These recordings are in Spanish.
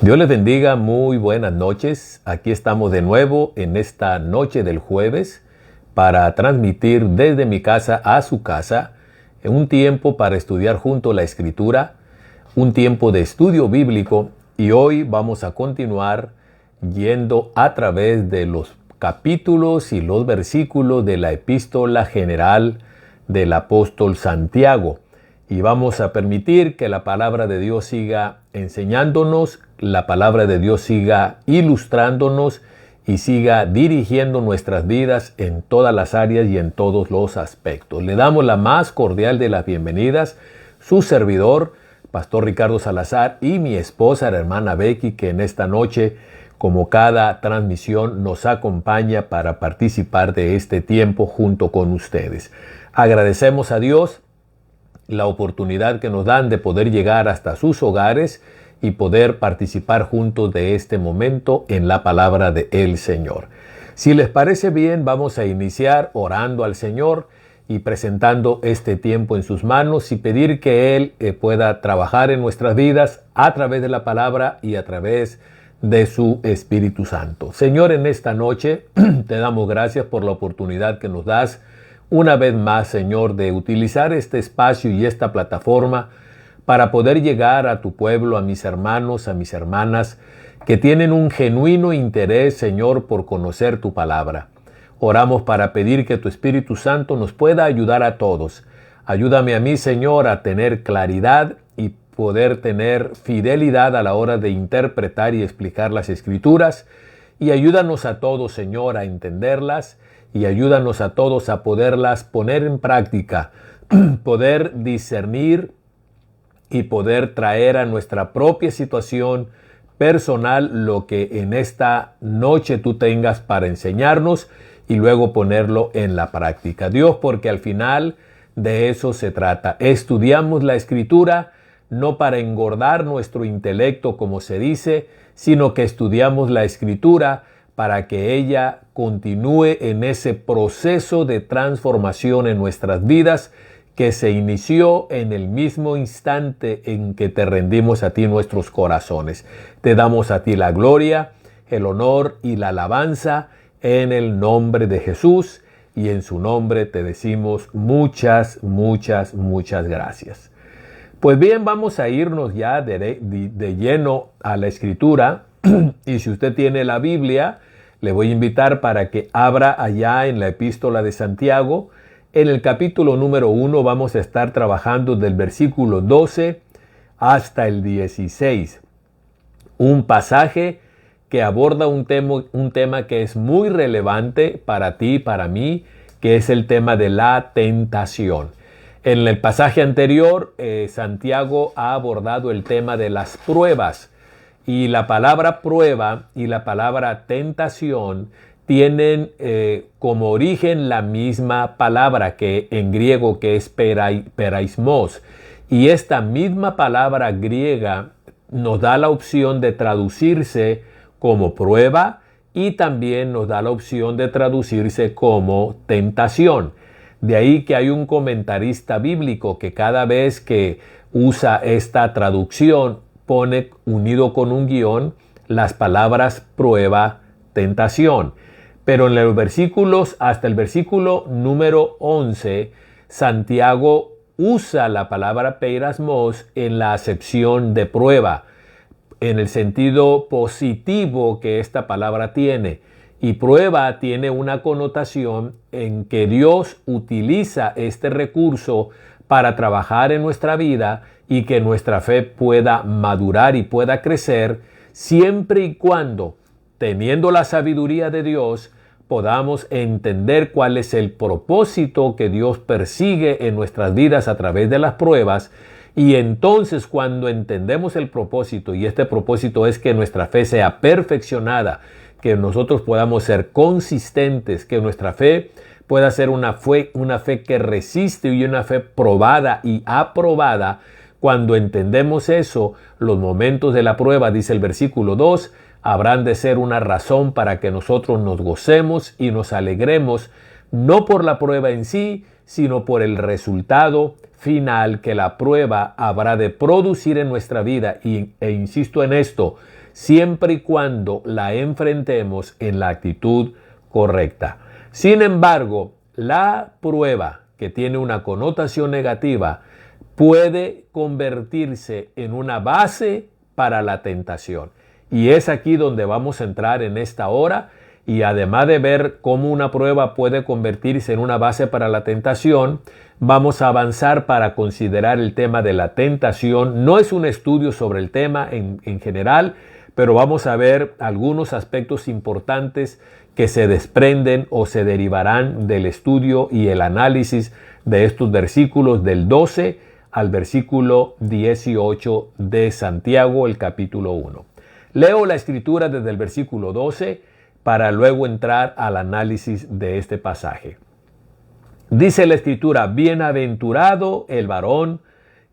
Dios les bendiga, muy buenas noches. Aquí estamos de nuevo en esta noche del jueves para transmitir desde mi casa a su casa en un tiempo para estudiar junto la Escritura, un tiempo de estudio bíblico, y hoy vamos a continuar yendo a través de los capítulos y los versículos de la epístola general del apóstol Santiago. Y vamos a permitir que la palabra de Dios siga enseñándonos, la palabra de Dios siga ilustrándonos y siga dirigiendo nuestras vidas en todas las áreas y en todos los aspectos. Le damos la más cordial de las bienvenidas, su servidor, Pastor Ricardo Salazar, y mi esposa, la hermana Becky, que en esta noche, como cada transmisión, nos acompaña para participar de este tiempo junto con ustedes. Agradecemos a Dios la oportunidad que nos dan de poder llegar hasta sus hogares y poder participar juntos de este momento en la palabra de el Señor. Si les parece bien, vamos a iniciar orando al Señor y presentando este tiempo en sus manos y pedir que Él pueda trabajar en nuestras vidas a través de la palabra y a través de su Espíritu Santo. Señor, en esta noche te damos gracias por la oportunidad que nos das una vez más, Señor, de utilizar este espacio y esta plataforma para poder llegar a tu pueblo, a mis hermanos, a mis hermanas, que tienen un genuino interés, Señor, por conocer tu palabra. Oramos para pedir que tu Espíritu Santo nos pueda ayudar a todos. Ayúdame a mí, Señor, a tener claridad y poder tener fidelidad a la hora de interpretar y explicar las Escrituras. Y ayúdanos a todos, Señor, a entenderlas, y ayúdanos a todos a poderlas poner en práctica, poder discernir y poder traer a nuestra propia situación personal lo que en esta noche tú tengas para enseñarnos y luego ponerlo en la práctica. Dios, porque al final de eso se trata. Estudiamos la Escritura no para engordar nuestro intelecto, como se dice, sino que estudiamos la Escritura para que ella continúe en ese proceso de transformación en nuestras vidas que se inició en el mismo instante en que te rendimos a ti nuestros corazones. Te damos a ti la gloria, el honor y la alabanza en el nombre de Jesús, y en su nombre te decimos muchas gracias. Pues bien, vamos a irnos ya de lleno a la Escritura, y si usted tiene la Biblia, le voy a invitar para que abra allá en la epístola de Santiago. En el capítulo número 1 vamos a estar trabajando del versículo 12 hasta el 16. Un pasaje que aborda un tema que es muy relevante para ti y para mí, que es el tema de la tentación. En el pasaje anterior, Santiago ha abordado el tema de las pruebas. Y la palabra prueba y la palabra tentación tienen como origen la misma palabra que en griego, que es peraismos. Y esta misma palabra griega nos da la opción de traducirse como prueba y también nos da la opción de traducirse como tentación. De ahí que hay un comentarista bíblico que cada vez que usa esta traducción pone unido con un guión las palabras prueba, tentación. Pero en los versículos, hasta el versículo número 11, Santiago usa la palabra peirasmos en la acepción de prueba, en el sentido positivo que esta palabra tiene. Y prueba tiene una connotación en que Dios utiliza este recurso para trabajar en nuestra vida y que nuestra fe pueda madurar y pueda crecer, siempre y cuando, teniendo la sabiduría de Dios, podamos entender cuál es el propósito que Dios persigue en nuestras vidas a través de las pruebas. Y entonces, cuando entendemos el propósito, y este propósito es que nuestra fe sea perfeccionada, que nosotros podamos ser consistentes, que nuestra fe pueda ser una fe que resiste y una fe probada y aprobada. Cuando entendemos eso, los momentos de la prueba, dice el versículo 2, habrán de ser una razón para que nosotros nos gocemos y nos alegremos, no por la prueba en sí, sino por el resultado final que la prueba habrá de producir en nuestra vida. E insisto en esto, siempre y cuando la enfrentemos en la actitud correcta. Sin embargo, la prueba que tiene una connotación negativa puede convertirse en una base para la tentación. Y es aquí donde vamos a entrar en esta hora. Y además de ver cómo una prueba puede convertirse en una base para la tentación, vamos a avanzar para considerar el tema de la tentación. No es un estudio sobre el tema en general, pero vamos a ver algunos aspectos importantes que se desprenden o se derivarán del estudio y el análisis de estos versículos del 12 al versículo 18 de Santiago, el capítulo 1. Leo la escritura desde el versículo 12 para luego entrar al análisis de este pasaje. Dice la escritura: bienaventurado el varón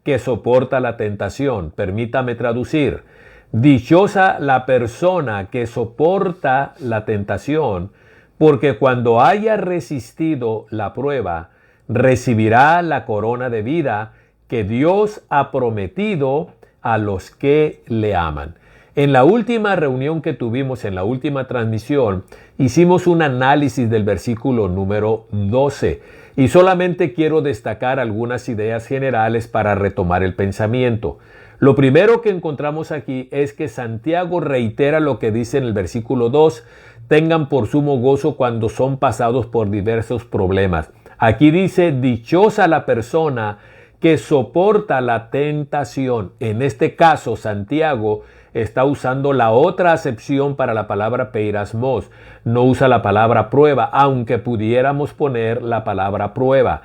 que soporta la tentación. Permítame traducir: dichosa la persona que soporta la tentación, porque cuando haya resistido la prueba, recibirá la corona de vida que Dios ha prometido a los que le aman. En la última reunión que tuvimos, en la última transmisión, hicimos un análisis del versículo número 12 y solamente quiero destacar algunas ideas generales para retomar el pensamiento. Lo primero que encontramos aquí es que Santiago reitera lo que dice en el versículo 2: tengan por sumo gozo cuando son pasados por diversos problemas. Aquí dice: dichosa la persona que soporta la tentación. En este caso, Santiago está usando la otra acepción para la palabra peirasmos. No usa la palabra prueba, aunque pudiéramos poner la palabra prueba.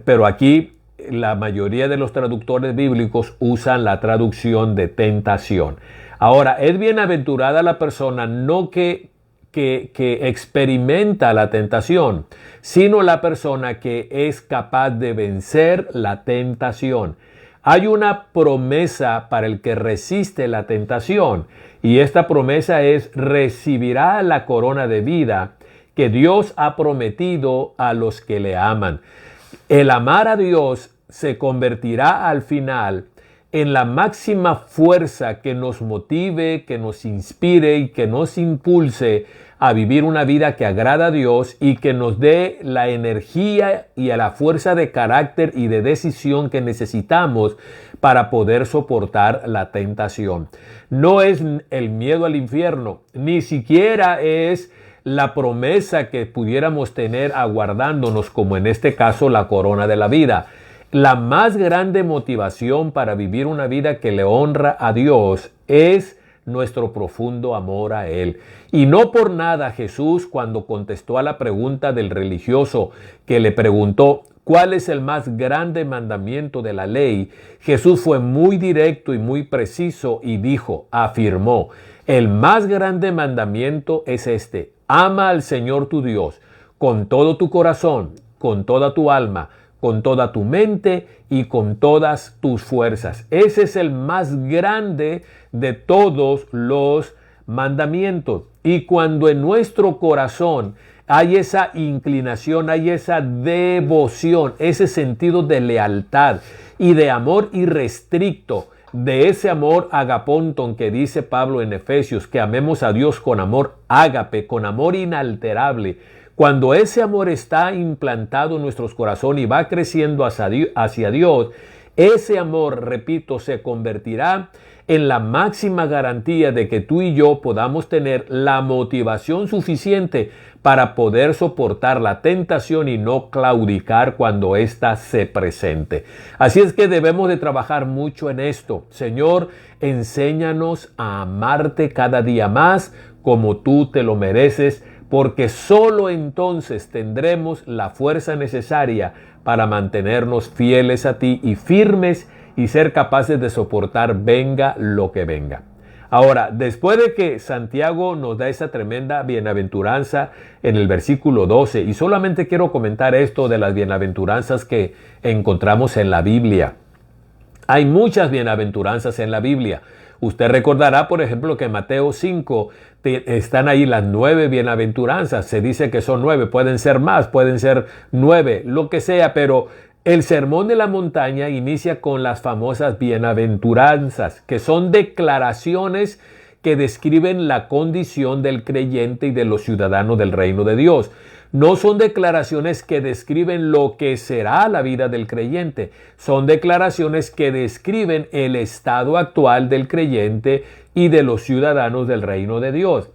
Pero aquí la mayoría de los traductores bíblicos usan la traducción de tentación. Ahora, es bienaventurada la persona no que experimenta la tentación, sino la persona que es capaz de vencer la tentación. Hay una promesa para el que resiste la tentación, y esta promesa es: recibirá la corona de vida que Dios ha prometido a los que le aman. El amar a Dios se convertirá al final en la máxima fuerza que nos motive, que nos inspire y que nos impulse a vivir una vida que agrada a Dios y que nos dé la energía y a la fuerza de carácter y de decisión que necesitamos para poder soportar la tentación. No es el miedo al infierno, ni siquiera es la promesa que pudiéramos tener aguardándonos, como en este caso la corona de la vida. La más grande motivación para vivir una vida que le honra a Dios es nuestro profundo amor a Él. Y no por nada Jesús, cuando contestó a la pregunta del religioso que le preguntó ¿cuál es el más grande mandamiento de la ley?, Jesús fue muy directo y muy preciso y afirmó: el más grande mandamiento es este: ama al Señor tu Dios con todo tu corazón, con toda tu alma, con toda tu mente y con todas tus fuerzas. Ese es el más grande de todos los mandamientos. Y cuando en nuestro corazón hay esa inclinación, hay esa devoción, ese sentido de lealtad y de amor irrestricto, de ese amor agapónton que dice Pablo en Efesios, que amemos a Dios con amor ágape, con amor inalterable. Cuando ese amor está implantado en nuestros corazones y va creciendo hacia Dios, ese amor, repito, se convertirá en la máxima garantía de que tú y yo podamos tener la motivación suficiente para poder soportar la tentación y no claudicar cuando ésta se presente. Así es que debemos de trabajar mucho en esto. Señor, enséñanos a amarte cada día más como tú te lo mereces, porque solo entonces tendremos la fuerza necesaria para mantenernos fieles a ti y firmes y ser capaces de soportar venga lo que venga. Ahora, después de que Santiago nos da esa tremenda bienaventuranza en el versículo 12, y solamente quiero comentar esto de las bienaventuranzas que encontramos en la Biblia. Hay muchas bienaventuranzas en la Biblia. Usted recordará, por ejemplo, que en Mateo 5 están ahí las 9 bienaventuranzas. Se dice que son 9, pueden ser más, pueden ser 9, lo que sea, pero el Sermón de la Montaña inicia con las famosas bienaventuranzas, que son declaraciones que describen la condición del creyente y de los ciudadanos del reino de Dios. No son declaraciones que describen lo que será la vida del creyente. Son declaraciones que describen el estado actual del creyente y de los ciudadanos del reino de Dios.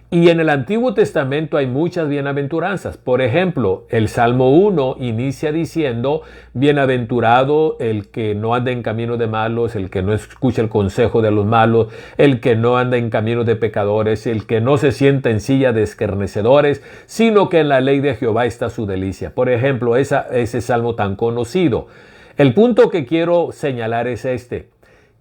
Y en el Antiguo Testamento hay muchas bienaventuranzas. Por ejemplo, el Salmo 1 inicia diciendo: bienaventurado el que no anda en camino de malos, el que no escucha el consejo de los malos, el que no anda en camino de pecadores, el que no se sienta en silla de escarnecedores, sino que en la ley de Jehová está su delicia. Por ejemplo, ese salmo tan conocido. El punto que quiero señalar es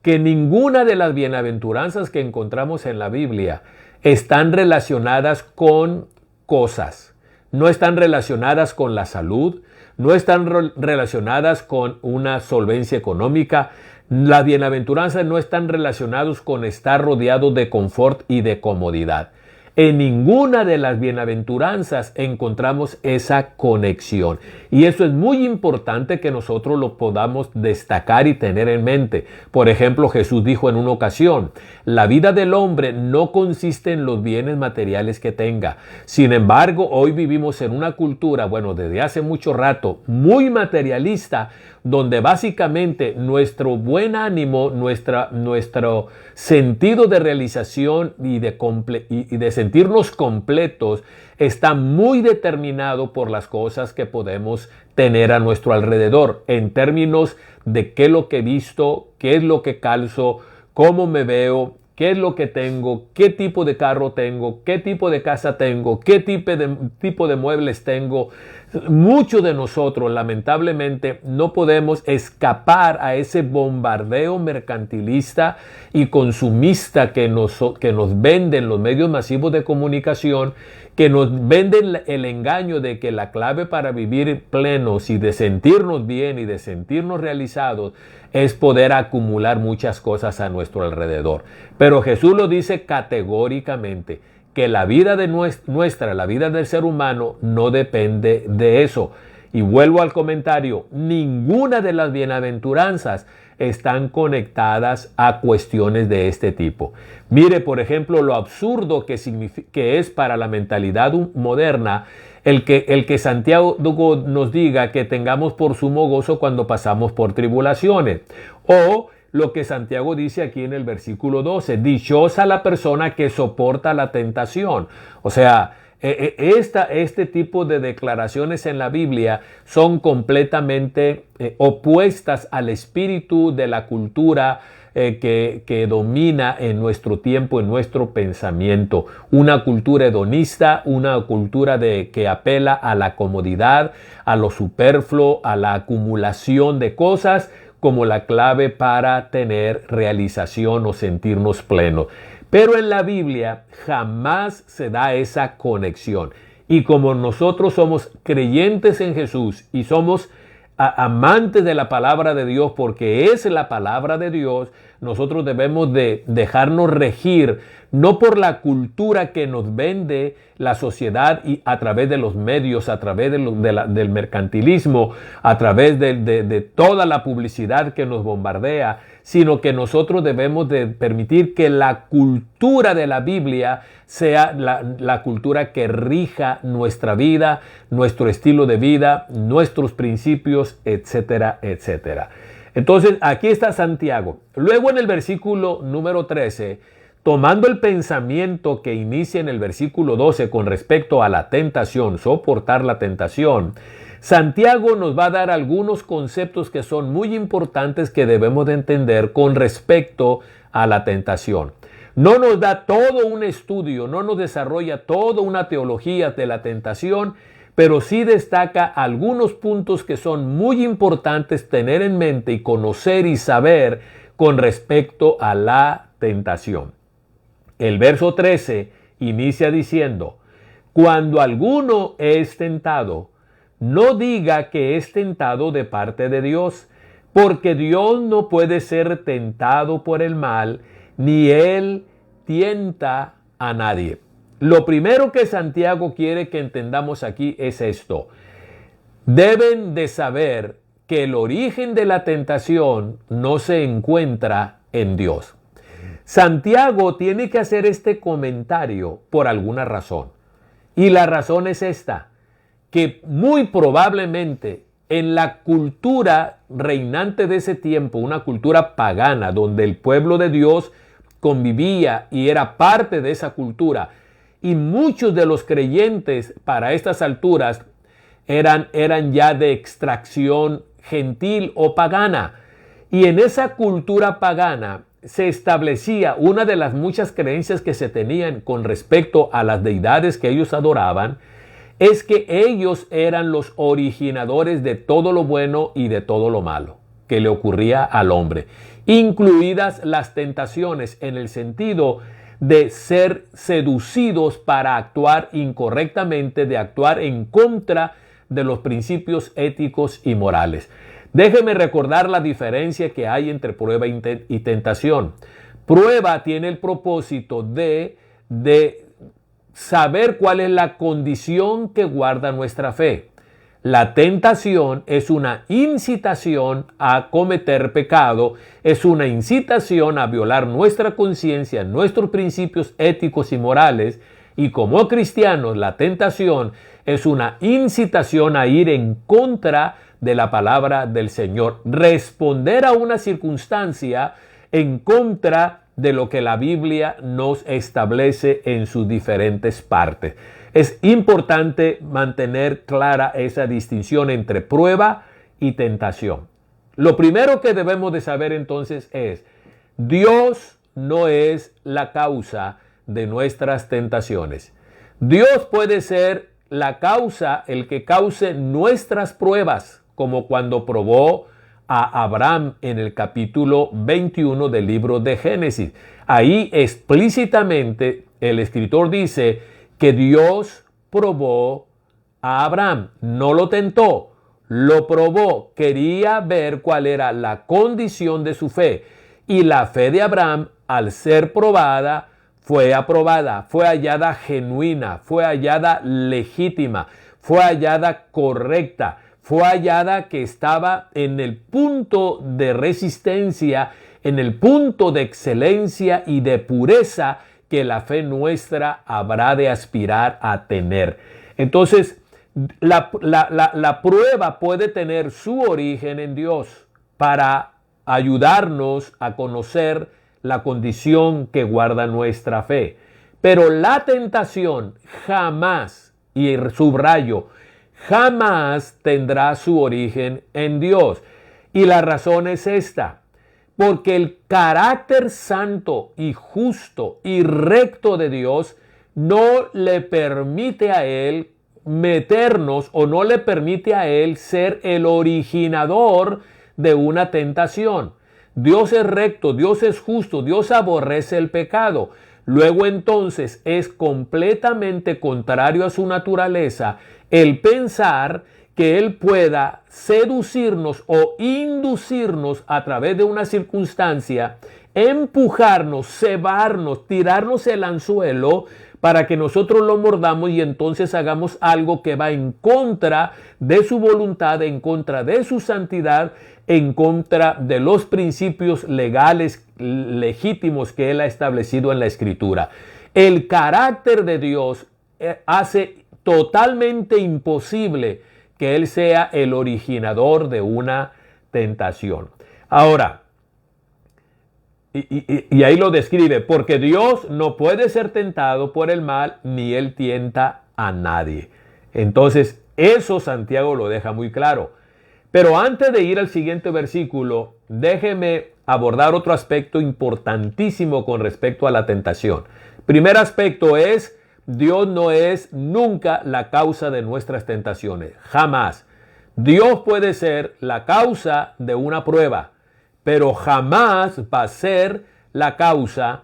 que ninguna de las bienaventuranzas que encontramos en la Biblia están relacionadas con cosas, no están relacionadas con la salud, no están relacionadas con una solvencia económica. Las bienaventuranzas no están relacionadas con estar rodeado de confort y de comodidad. En ninguna de las bienaventuranzas encontramos esa conexión. Y eso es muy importante que nosotros lo podamos destacar y tener en mente. Por ejemplo, Jesús dijo en una ocasión: la vida del hombre no consiste en los bienes materiales que tenga. Sin embargo, hoy vivimos en una cultura, desde hace mucho rato, muy materialista, donde básicamente nuestro buen ánimo, nuestro sentido de realización y de sentirnos completos está muy determinado por las cosas que podemos tener a nuestro alrededor, en términos de qué es lo que he visto, qué es lo que calzo, cómo me veo, qué es lo que tengo, qué tipo de carro tengo, qué tipo de casa tengo, qué tipo de muebles tengo. Muchos de nosotros, lamentablemente, no podemos escapar a ese bombardeo mercantilista y consumista que nos venden los medios masivos de comunicación, que nos venden el engaño de que la clave para vivir plenos y de sentirnos bien y de sentirnos realizados es poder acumular muchas cosas a nuestro alrededor. Pero Jesús lo dice categóricamente, que la vida de la vida del ser humano no depende de eso. Y vuelvo al comentario: ninguna de las bienaventuranzas están conectadas a cuestiones de este tipo. Mire, por ejemplo, lo absurdo que es para la mentalidad moderna el que Santiago nos diga que tengamos por sumo gozo cuando pasamos por tribulaciones. O lo que Santiago dice aquí en el versículo 12: dichosa la persona que soporta la tentación. O sea, este tipo de declaraciones en la Biblia son completamente opuestas al espíritu de la cultura que domina en nuestro tiempo, en nuestro pensamiento. Una cultura hedonista, una cultura que apela a la comodidad, a lo superfluo, a la acumulación de cosas como la clave para tener realización o sentirnos plenos. Pero en la Biblia jamás se da esa conexión. Y como nosotros somos creyentes en Jesús y somos amantes de la palabra de Dios, porque es la palabra de Dios, nosotros debemos de dejarnos regir no por la cultura que nos vende la sociedad y a través de los medios, a través del mercantilismo, a través de toda la publicidad que nos bombardea, sino que nosotros debemos de permitir que la cultura de la Biblia sea la cultura que rija nuestra vida, nuestro estilo de vida, nuestros principios, etcétera, etcétera. Entonces, aquí está Santiago. Luego en el versículo número 13, tomando el pensamiento que inicia en el versículo 12 con respecto a la tentación, soportar la tentación, Santiago nos va a dar algunos conceptos que son muy importantes que debemos de entender con respecto a la tentación. No nos da todo un estudio, no nos desarrolla toda una teología de la tentación, pero sí destaca algunos puntos que son muy importantes tener en mente y conocer y saber con respecto a la tentación. El verso 13 inicia diciendo: cuando alguno es tentado, no diga que es tentado de parte de Dios, porque Dios no puede ser tentado por el mal, ni Él tienta a nadie. Lo primero que Santiago quiere que entendamos aquí es esto. Deben de saber que el origen de la tentación no se encuentra en Dios. Santiago tiene que hacer este comentario por alguna razón. Y la razón es esta, que muy probablemente en la cultura reinante de ese tiempo, una cultura pagana, donde el pueblo de Dios convivía y era parte de esa cultura, y muchos de los creyentes para estas alturas eran ya de extracción gentil o pagana. Y en esa cultura pagana se establecía una de las muchas creencias que se tenían con respecto a las deidades que ellos adoraban, es que ellos eran los originadores de todo lo bueno y de todo lo malo que le ocurría al hombre, incluidas las tentaciones, en el sentido de ser seducidos para actuar incorrectamente, de actuar en contra de los principios éticos y morales. Déjeme recordar la diferencia que hay entre prueba y tentación. Prueba tiene el propósito de saber cuál es la condición que guarda nuestra fe. La tentación es una incitación a cometer pecado, es una incitación a violar nuestra conciencia, nuestros principios éticos y morales, y como cristianos la tentación es una incitación a ir en contra de la palabra del Señor, responder a una circunstancia en contra de lo que la Biblia nos establece en sus diferentes partes. Es importante mantener clara esa distinción entre prueba y tentación. Lo primero que debemos de saber entonces es, Dios no es la causa de nuestras tentaciones. Dios puede ser la causa, el que cause nuestras pruebas, como cuando probó a Abraham en el capítulo 21 del libro de Génesis. Ahí explícitamente el escritor dice que Dios probó a Abraham, no lo tentó, lo probó, quería ver cuál era la condición de su fe. Y la fe de Abraham, al ser probada, fue aprobada, fue hallada genuina, fue hallada legítima, fue hallada correcta, fue hallada que estaba en el punto de resistencia, en el punto de excelencia y de pureza que la fe nuestra habrá de aspirar a tener. Entonces, la prueba puede tener su origen en Dios para ayudarnos a conocer la condición que guarda nuestra fe. Pero la tentación jamás, y subrayo, jamás tendrá su origen en Dios. Y la razón es esta, porque el carácter santo y justo y recto de Dios no le permite a Él meternos, o no le permite a Él ser el originador de una tentación. Dios es recto, Dios es justo, Dios aborrece el pecado. Luego entonces es completamente contrario a su naturaleza el pensar que Él pueda seducirnos o inducirnos a través de una circunstancia, empujarnos, cebarnos, tirarnos el anzuelo para que nosotros lo mordamos y entonces hagamos algo que va en contra de su voluntad, en contra de su santidad, en contra de los principios legales legítimos que Él ha establecido en la Escritura. El carácter de Dios hace totalmente imposible que Él sea el originador de una tentación. Ahora, y ahí lo describe, porque Dios no puede ser tentado por el mal, ni Él tienta a nadie. Entonces, eso Santiago lo deja muy claro. Pero antes de ir al siguiente versículo, déjeme abordar otro aspecto importantísimo con respecto a la tentación. Primer aspecto es, Dios no es nunca la causa de nuestras tentaciones, jamás. Dios puede ser la causa de una prueba, pero jamás va a ser la causa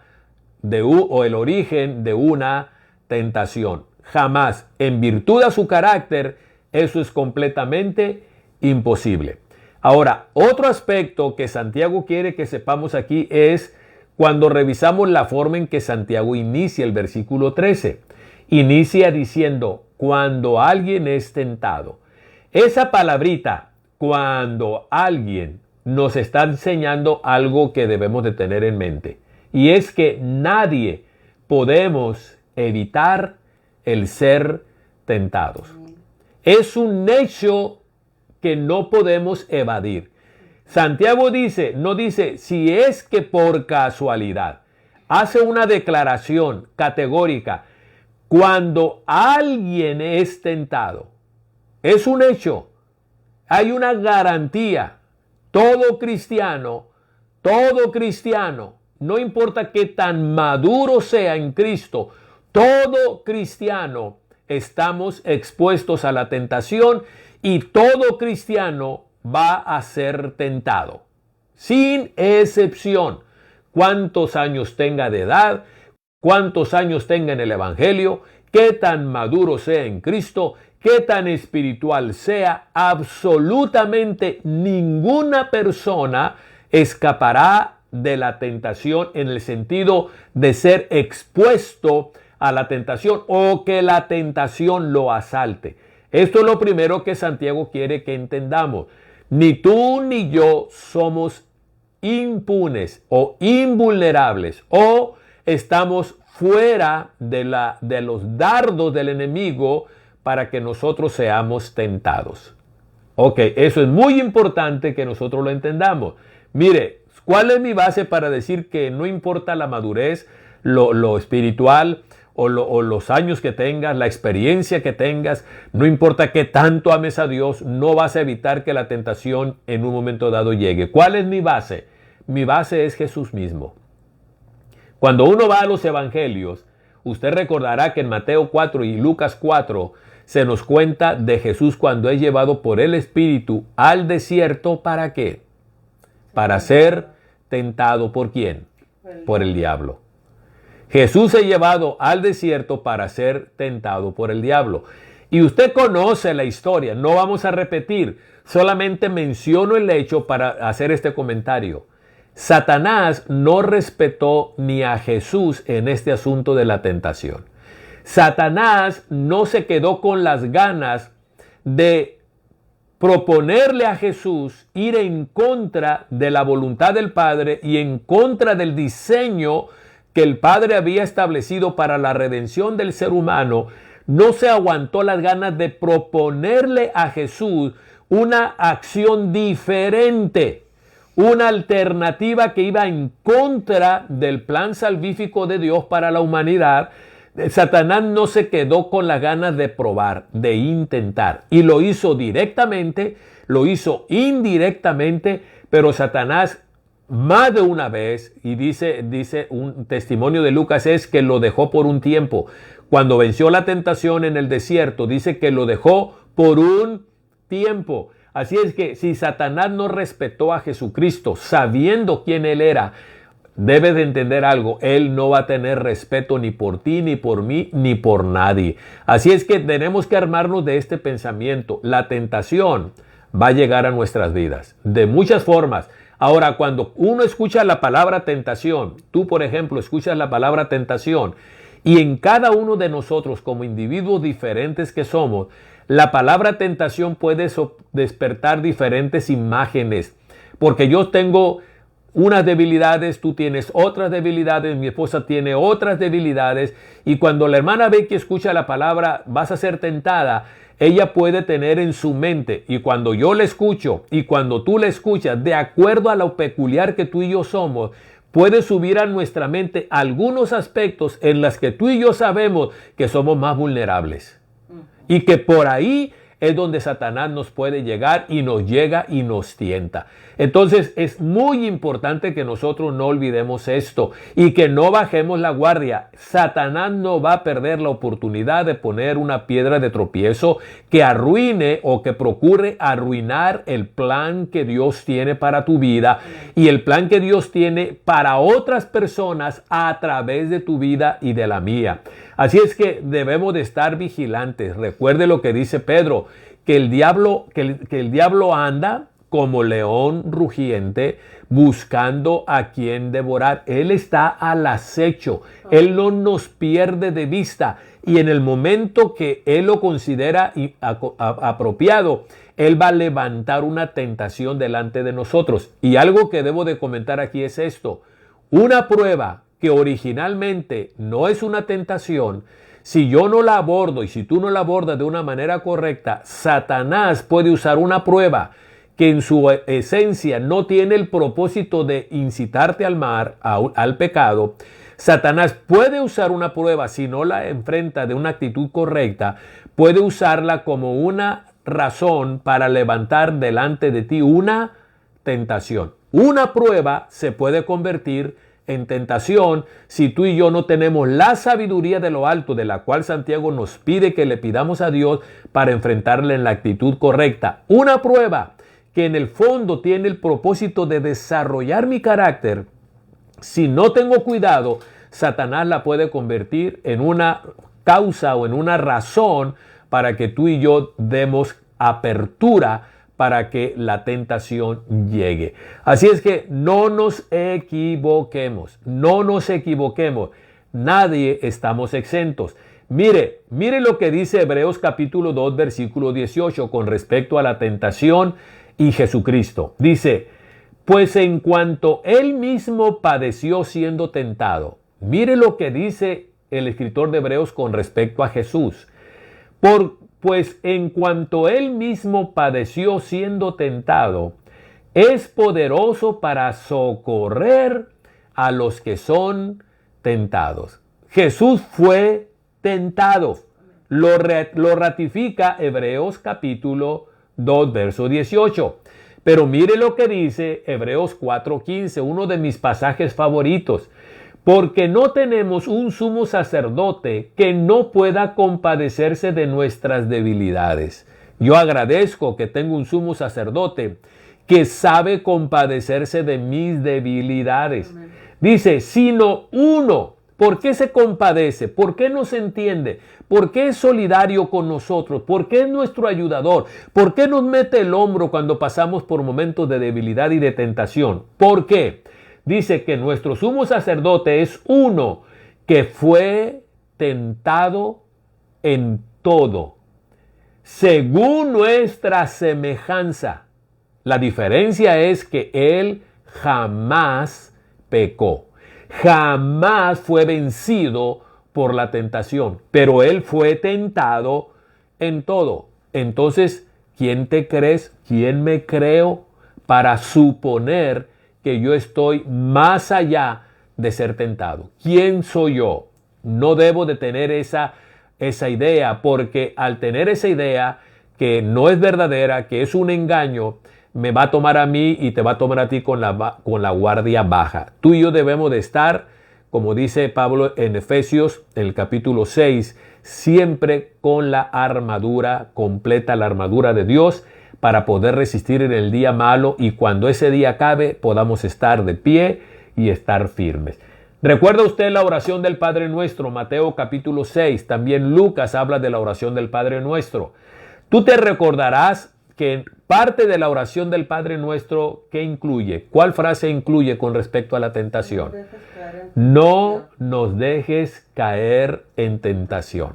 o el origen de una tentación. Jamás. En virtud de su carácter, eso es completamente imposible. Ahora, otro aspecto que Santiago quiere que sepamos aquí es cuando revisamos la forma en que Santiago inicia el versículo 13. Inicia diciendo, cuando alguien es tentado. Esa palabrita, cuando alguien, nos está enseñando algo que debemos de tener en mente. y es que nadie podemos evitar el ser tentados. Es un hecho que no podemos evadir. Santiago dice, no dice, si es que por casualidad, hace una declaración categórica, cuando alguien es tentado, es un hecho, hay una garantía, todo cristiano, no importa qué tan maduro sea en Cristo, todo cristiano estamos expuestos a la tentación y todo cristiano va a ser tentado, sin excepción. Cuántos años tenga de edad, cuántos años tenga en el Evangelio, qué tan maduro sea en Cristo, qué tan espiritual sea, absolutamente ninguna persona escapará de la tentación en el sentido de ser expuesto a la tentación o que la tentación lo asalte. Esto es lo primero que Santiago quiere que entendamos. Ni tú ni yo somos impunes o invulnerables o estamos fuera de los dardos del enemigo para que nosotros seamos tentados. Ok, eso es muy importante que nosotros lo entendamos. Mire, ¿cuál es mi base para decir que no importa la madurez, lo espiritual o los años que tengas, la experiencia que tengas, no importa qué tanto ames a Dios, no vas a evitar que la tentación en un momento dado llegue? ¿Cuál es mi base? Mi base es Jesús mismo. Cuando uno va a los evangelios, usted recordará que en Mateo 4 y Lucas 4 se nos cuenta de Jesús cuando es llevado por el Espíritu al desierto. ¿Para qué? Para ser tentado. ¿Por quién? Por el diablo. Jesús es llevado al desierto para ser tentado por el diablo. Y usted conoce la historia, no vamos a repetir, solamente menciono el hecho para hacer este comentario. Satanás no respetó ni a Jesús en este asunto de la tentación. Satanás no se quedó con las ganas de proponerle a Jesús ir en contra de la voluntad del Padre y en contra del diseño que el Padre había establecido para la redención del ser humano. No se aguantó las ganas de proponerle a Jesús una acción diferente, una alternativa que iba en contra del plan salvífico de Dios para la humanidad. Satanás no se quedó con las ganas de probar, de intentar, y lo hizo directamente, lo hizo indirectamente, pero Satanás más de una vez, y dice un testimonio de Lucas, es que lo dejó por un tiempo. Cuando venció la tentación en el desierto, dice que lo dejó por un tiempo. Así es que si Satanás no respetó a Jesucristo sabiendo quién Él era, debes de entender algo, Él no va a tener respeto ni por ti, ni por mí, ni por nadie. Así es que tenemos que armarnos de este pensamiento. La tentación va a llegar a nuestras vidas de muchas formas. Ahora, cuando uno escucha la palabra tentación, tú por ejemplo escuchas la palabra tentación, y en cada uno de nosotros como individuos diferentes que somos, la palabra tentación puede despertar diferentes imágenes, porque yo tengo unas debilidades, tú tienes otras debilidades, mi esposa tiene otras debilidades, y cuando la hermana ve que escucha la palabra vas a ser tentada, ella puede tener en su mente, y cuando yo la escucho y cuando tú la escuchas, de acuerdo a lo peculiar que tú y yo somos, puede subir a nuestra mente algunos aspectos en los que tú y yo sabemos que somos más vulnerables. Y que por ahí es donde Satanás nos puede llegar y nos llega y nos tienta. Entonces es muy importante que nosotros no olvidemos esto y que no bajemos la guardia. Satanás no va a perder la oportunidad de poner una piedra de tropiezo que arruine o que procure arruinar el plan que Dios tiene para tu vida y el plan que Dios tiene para otras personas a través de tu vida y de la mía. Así es que debemos de estar vigilantes. Recuerde lo que dice Pedro, que el diablo anda como león rugiente buscando a quien devorar. Él está al acecho. Él no nos pierde de vista. Y en el momento que Él lo considera apropiado, Él va a levantar una tentación delante de nosotros. Y algo que debo de comentar aquí es esto. Una prueba que originalmente no es una tentación, si yo no la abordo y si tú no la abordas de una manera correcta, Satanás puede usar una prueba que en su esencia no tiene el propósito de incitarte al pecado. Satanás puede usar una prueba, si no la enfrenta de una actitud correcta, puede usarla como una razón para levantar delante de ti una tentación. Una prueba se puede convertir en tentación si tú y yo no tenemos la sabiduría de lo alto, de la cual Santiago nos pide que le pidamos a Dios para enfrentarla en la actitud correcta. Una prueba que en el fondo tiene el propósito de desarrollar mi carácter. Si no tengo cuidado, Satanás la puede convertir en una causa o en una razón para que tú y yo demos apertura para que la tentación llegue. Así es que no nos equivoquemos, no nos equivoquemos. Nadie estamos exentos. Mire lo que dice Hebreos capítulo 2, versículo 18 con respecto a la tentación y Jesucristo. Dice, pues en cuanto él mismo padeció siendo tentado. Mire lo que dice el escritor de Hebreos con respecto a Jesús. Pues en cuanto él mismo padeció siendo tentado, es poderoso para socorrer a los que son tentados. Jesús fue tentado. Lo ratifica Hebreos capítulo 2, verso 18. Pero mire lo que dice Hebreos 4:15, uno de mis pasajes favoritos. Porque no tenemos un sumo sacerdote que no pueda compadecerse de nuestras debilidades. Yo agradezco que tengo un sumo sacerdote que sabe compadecerse de mis debilidades. Amén. Dice, sino uno. ¿Por qué se compadece? ¿Por qué nos entiende? ¿Por qué es solidario con nosotros? ¿Por qué es nuestro ayudador? ¿Por qué nos mete el hombro cuando pasamos por momentos de debilidad y de tentación? ¿Por qué? Dice que nuestro sumo sacerdote es uno que fue tentado en todo, según nuestra semejanza. La diferencia es que él jamás pecó, jamás fue vencido por la tentación, pero él fue tentado en todo. Entonces, ¿quién te crees? ¿Quién me creo para suponer que yo estoy más allá de ser tentado? ¿Quién soy yo? No debo de tener esa idea, porque al tener esa idea que no es verdadera, que es un engaño, me va a tomar a mí y te va a tomar a ti con la guardia baja. Tú y yo debemos de estar, como dice Pablo en Efesios, en el capítulo 6, siempre con la armadura completa, la armadura de Dios, para poder resistir en el día malo y cuando ese día acabe podamos estar de pie y estar firmes. ¿Recuerda usted la oración del Padre Nuestro? Mateo capítulo 6, también Lucas habla de la oración del Padre Nuestro. Tú te recordarás que parte de la oración del Padre Nuestro, ¿qué incluye? ¿Cuál frase incluye con respecto a la tentación? No nos dejes caer en tentación.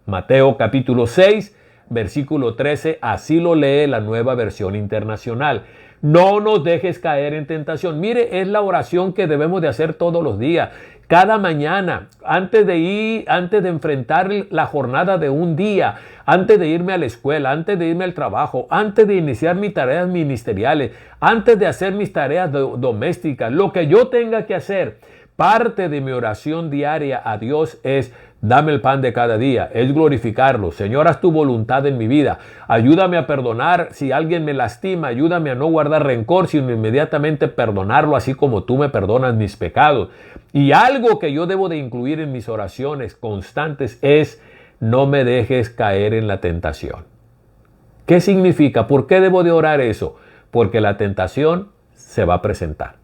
Mateo capítulo 6, versículo 13, así lo lee la Nueva Versión Internacional. No nos dejes caer en tentación. Mire, es la oración que debemos de hacer todos los días, cada mañana, antes de enfrentar la jornada de un día, antes de irme a la escuela, antes de irme al trabajo, antes de iniciar mis tareas ministeriales, antes de hacer mis tareas domésticas, lo que yo tenga que hacer. Parte de mi oración diaria a Dios es: dame el pan de cada día, es glorificarlo. Señor, haz tu voluntad en mi vida. Ayúdame a perdonar si alguien me lastima. Ayúdame a no guardar rencor, sino inmediatamente perdonarlo, así como tú me perdonas mis pecados. Y algo que yo debo de incluir en mis oraciones constantes es: no me dejes caer en la tentación. ¿Qué significa? ¿Por qué debo de orar eso? Porque la tentación se va a presentar.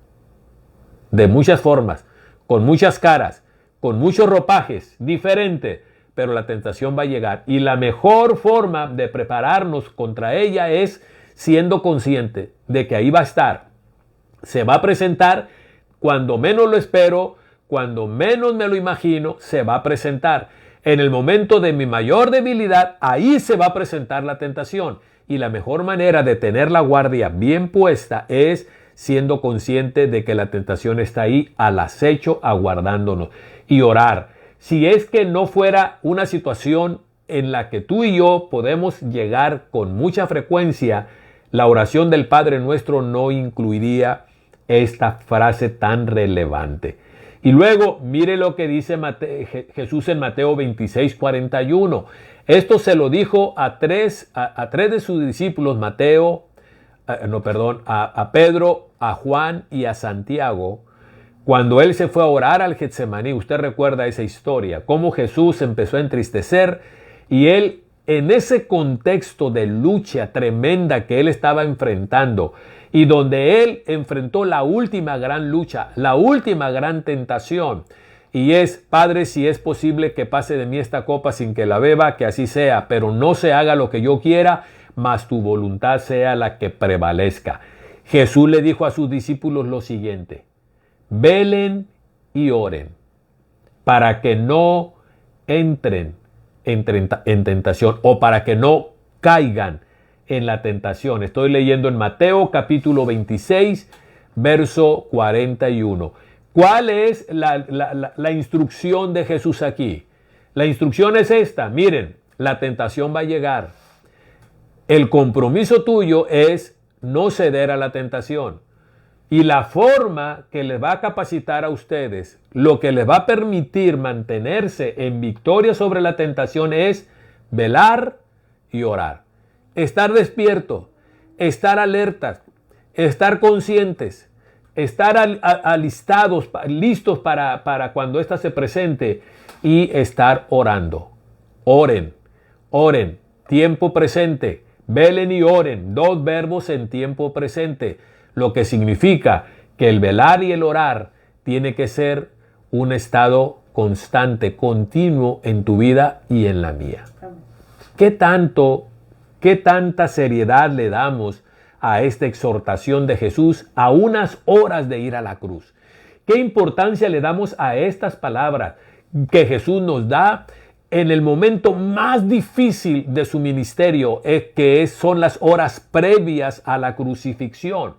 De muchas formas, con muchas caras, con muchos ropajes diferentes, pero la tentación va a llegar. Y la mejor forma de prepararnos contra ella es siendo consciente de que ahí va a estar. Se va a presentar cuando menos lo espero, cuando menos me lo imagino, se va a presentar. En el momento de mi mayor debilidad, ahí se va a presentar la tentación. Y la mejor manera de tener la guardia bien puesta es siendo consciente de que la tentación está ahí al acecho, aguardándonos. Y orar. Si es que no fuera una situación en la que tú y yo podemos llegar con mucha frecuencia, la oración del Padre Nuestro no incluiría esta frase tan relevante. Y luego, mire lo que dice Jesús en Mateo 26:41. Esto se lo dijo a tres de sus discípulos, a Pedro, a Juan y a Santiago, cuando él se fue a orar al Getsemaní. Usted recuerda esa historia, cómo Jesús empezó a entristecer y él, en ese contexto de lucha tremenda que él estaba enfrentando y donde él enfrentó la última gran lucha, la última gran tentación, y es: Padre, si es posible que pase de mí esta copa sin que la beba, que así sea, pero no se haga lo que yo quiera, mas tu voluntad sea la que prevalezca. Jesús le dijo a sus discípulos lo siguiente: velen y oren para que no entren en tentación, o para que no caigan en la tentación. Estoy leyendo en Mateo capítulo 26, verso 41. ¿Cuál es la instrucción de Jesús aquí? La instrucción es esta: miren, la tentación va a llegar. El compromiso tuyo es no ceder a la tentación. Y la forma que les va a capacitar a ustedes, lo que les va a permitir mantenerse en victoria sobre la tentación, es velar y orar. Estar despierto, estar alertas, estar conscientes, estar alistados, listos para cuando ésta se presente, y estar orando. Oren, tiempo presente. Velen y oren, dos verbos en tiempo presente, lo que significa que el velar y el orar tiene que ser un estado constante, continuo en tu vida y en la mía. ¿Qué tanta seriedad le damos a esta exhortación de Jesús a unas horas de ir a la cruz? ¿Qué importancia le damos a estas palabras que Jesús nos da en el momento más difícil de su ministerio, son las horas previas a la crucifixión?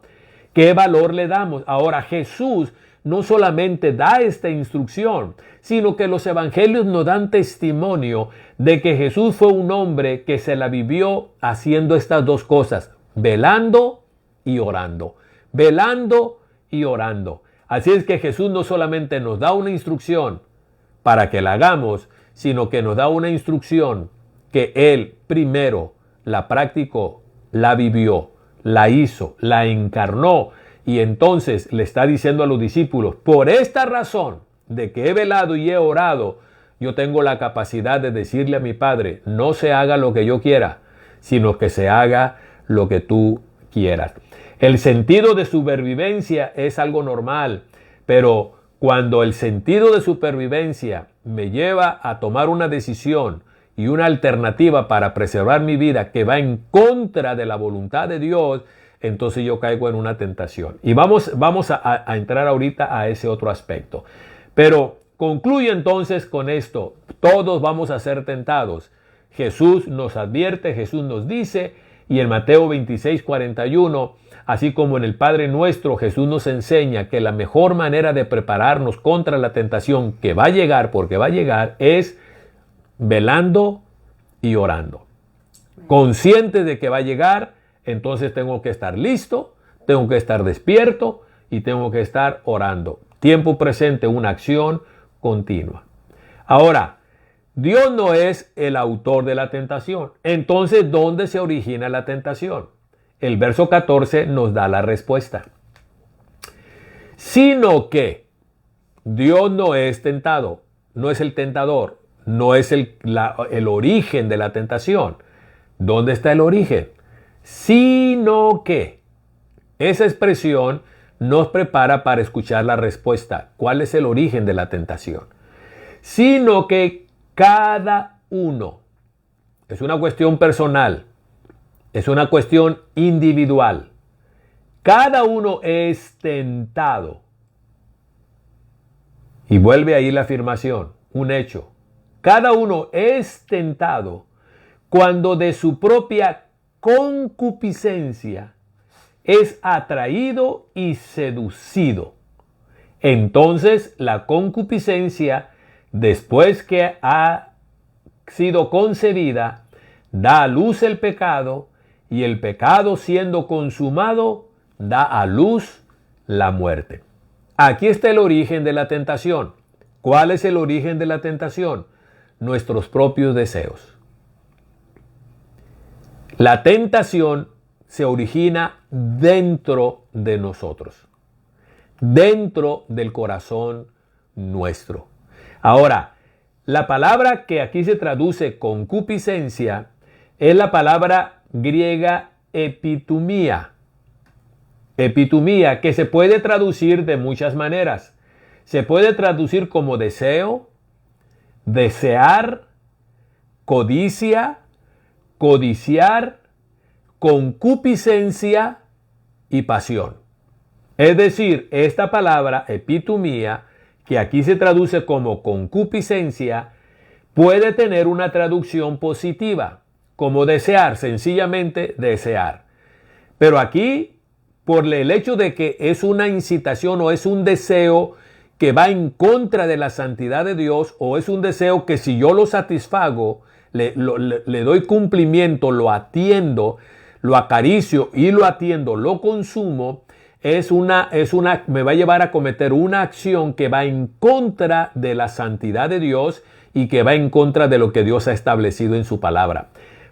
¿Qué valor le damos? Ahora, Jesús no solamente da esta instrucción, sino que los evangelios nos dan testimonio de que Jesús fue un hombre que se la vivió haciendo estas dos cosas: velando y orando. Velando y orando. Así es que Jesús no solamente nos da una instrucción para que la hagamos, sino que nos da una instrucción que Él primero la practicó, la vivió, la hizo, la encarnó, y entonces le está diciendo a los discípulos: por esta razón de que he velado y he orado, yo tengo la capacidad de decirle a mi Padre: no se haga lo que yo quiera, sino que se haga lo que tú quieras. El sentido de supervivencia es algo normal, pero cuando el sentido de supervivencia me lleva a tomar una decisión y una alternativa para preservar mi vida que va en contra de la voluntad de Dios, entonces yo caigo en una tentación. Y vamos a entrar ahorita a ese otro aspecto. Pero concluyo entonces con esto: todos vamos a ser tentados. Jesús nos advierte, Jesús nos dice, y en Mateo 26:41, así como en el Padre Nuestro, Jesús nos enseña que la mejor manera de prepararnos contra la tentación que va a llegar, porque va a llegar, es velando y orando. Consciente de que va a llegar, entonces tengo que estar listo, tengo que estar despierto y tengo que estar orando. Tiempo presente, una acción continua. Ahora, Dios no es el autor de la tentación. Entonces, ¿dónde se origina la tentación? El verso 14 nos da la respuesta. Sino que Dios no es tentado, no es el tentador, no es el origen de la tentación. ¿Dónde está el origen? Sino que esa expresión nos prepara para escuchar la respuesta. ¿Cuál es el origen de la tentación? Sino que cada uno, es una cuestión personal, es una cuestión individual. Cada uno es tentado. Y vuelve ahí la afirmación, un hecho. Cada uno es tentado cuando de su propia concupiscencia es atraído y seducido. Entonces la concupiscencia, después que ha sido concebida, da a luz el pecado, y el pecado siendo consumado, da a luz la muerte. Aquí está el origen de la tentación. ¿Cuál es el origen de la tentación? Nuestros propios deseos. La tentación se origina dentro de nosotros, dentro del corazón nuestro. Ahora, la palabra que aquí se traduce concupiscencia es la palabra griega epitumía. Epitumía, que se puede traducir de muchas maneras. Se puede traducir como deseo, desear, codicia, codiciar, concupiscencia y pasión. Es decir, esta palabra epitumía, que aquí se traduce como concupiscencia, puede tener una traducción positiva, como desear, sencillamente desear. Pero aquí, por el hecho de que es una incitación o es un deseo que va en contra de la santidad de Dios, o es un deseo que si yo lo satisfago, le doy cumplimiento, lo atiendo, lo acaricio y lo atiendo, lo consumo, me va a llevar a cometer una acción que va en contra de la santidad de Dios y que va en contra de lo que Dios ha establecido en su palabra.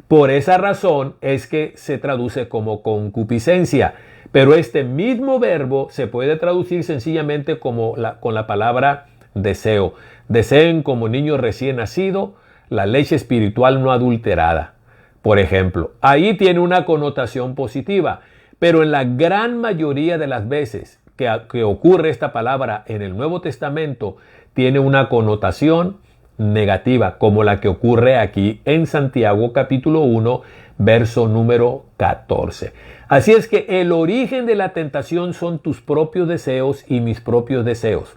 Por esa razón es que se traduce como concupiscencia. Pero este mismo verbo se puede traducir sencillamente con la palabra deseo. Deseen como niño recién nacido la leche espiritual no adulterada. Por ejemplo, ahí tiene una connotación positiva. Pero en la gran mayoría de las veces que ocurre esta palabra en el Nuevo Testamento, tiene una connotación negativa, como la que ocurre aquí en Santiago capítulo 1, verso número 14. Así es que el origen de la tentación son tus propios deseos y mis propios deseos.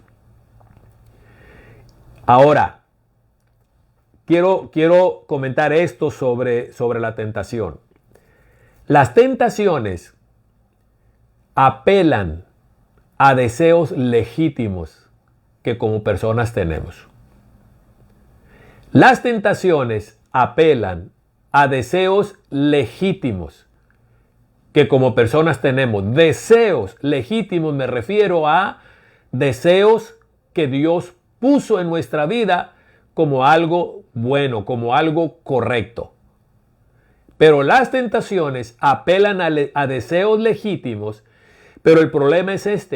Ahora, quiero comentar esto sobre la tentación. Las tentaciones apelan a deseos legítimos que como personas tenemos. Las tentaciones apelan a deseos legítimos que como personas tenemos. Deseos legítimos, me refiero a deseos que Dios puso en nuestra vida como algo bueno, como algo correcto. Pero las tentaciones apelan a deseos legítimos, pero el problema es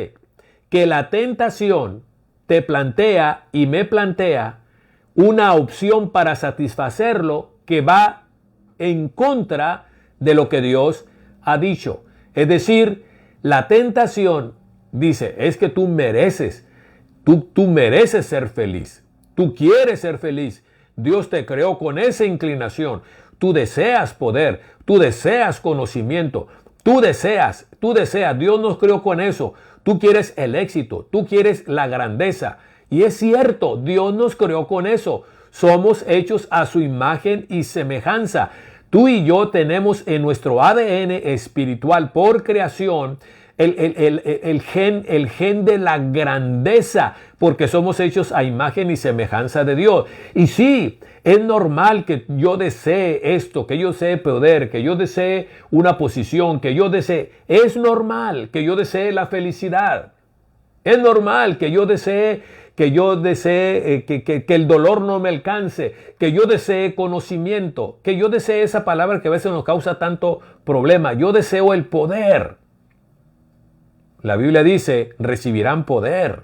que la tentación te plantea y me plantea una opción para satisfacerlo que va en contra de lo que Dios ha dicho. Es decir, la tentación dice, es que tú mereces ser feliz. Tú quieres ser feliz. Dios te creó con esa inclinación. Tú deseas poder, tú deseas conocimiento, tú deseas. Dios nos creó con eso. Tú quieres el éxito, tú quieres la grandeza. Y es cierto, Dios nos creó con eso. Somos hechos a su imagen y semejanza. Tú y yo tenemos en nuestro ADN espiritual por creación el gen de la grandeza, porque somos hechos a imagen y semejanza de Dios. Y sí, es normal que yo desee esto, que yo desee poder, que yo desee una posición, es normal que yo desee la felicidad. Es normal que yo desee que el dolor no me alcance, que yo desee conocimiento, que yo desee esa palabra que a veces nos causa tanto problema. Yo deseo el poder. La Biblia dice, recibirán poder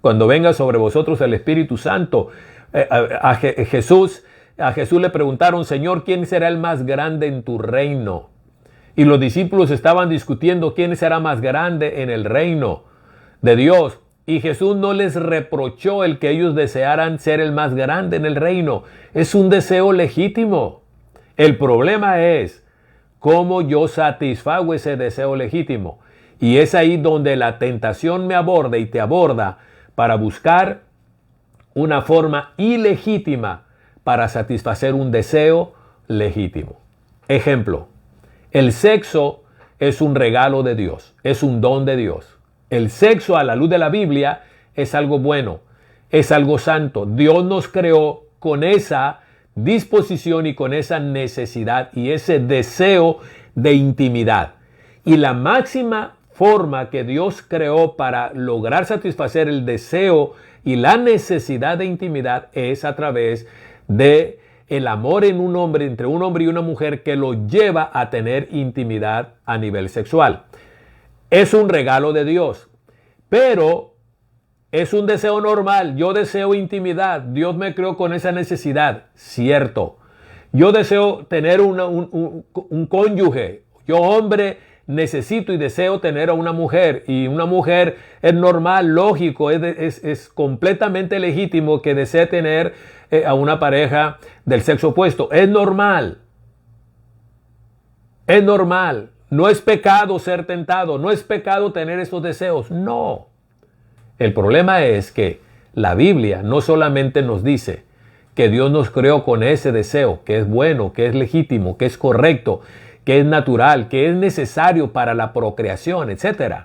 cuando venga sobre vosotros el Espíritu Santo. A Jesús le preguntaron, Señor, ¿quién será el más grande en tu reino? Y los discípulos estaban discutiendo quién será más grande en el reino de Dios. Y Jesús no les reprochó el que ellos desearan ser el más grande en el reino. Es un deseo legítimo. El problema es cómo yo satisfago ese deseo legítimo. Y es ahí donde la tentación me aborda y te aborda para buscar una forma ilegítima para satisfacer un deseo legítimo. Ejemplo, el sexo es un regalo de Dios, es un don de Dios. El sexo a la luz de la Biblia es algo bueno, es algo santo. Dios nos creó con esa disposición y con esa necesidad y ese deseo de intimidad. Y la máxima forma que Dios creó para lograr satisfacer el deseo y la necesidad de intimidad es a través de el amor en un hombre, entre un hombre y una mujer, que lo lleva a tener intimidad a nivel sexual. Es un regalo de Dios, pero es un deseo normal. Yo deseo intimidad. Dios me creó con esa necesidad, cierto. Yo deseo tener un cónyuge. Yo, hombre, necesito y deseo tener a una mujer. Y una mujer es normal, lógico, es completamente legítimo que desee tener a una pareja del sexo opuesto. Es normal. Es normal. No es pecado ser tentado. No es pecado tener esos deseos. No. El problema es que la Biblia no solamente nos dice que Dios nos creó con ese deseo, que es bueno, que es legítimo, que es correcto, que es natural, que es necesario para la procreación, etc.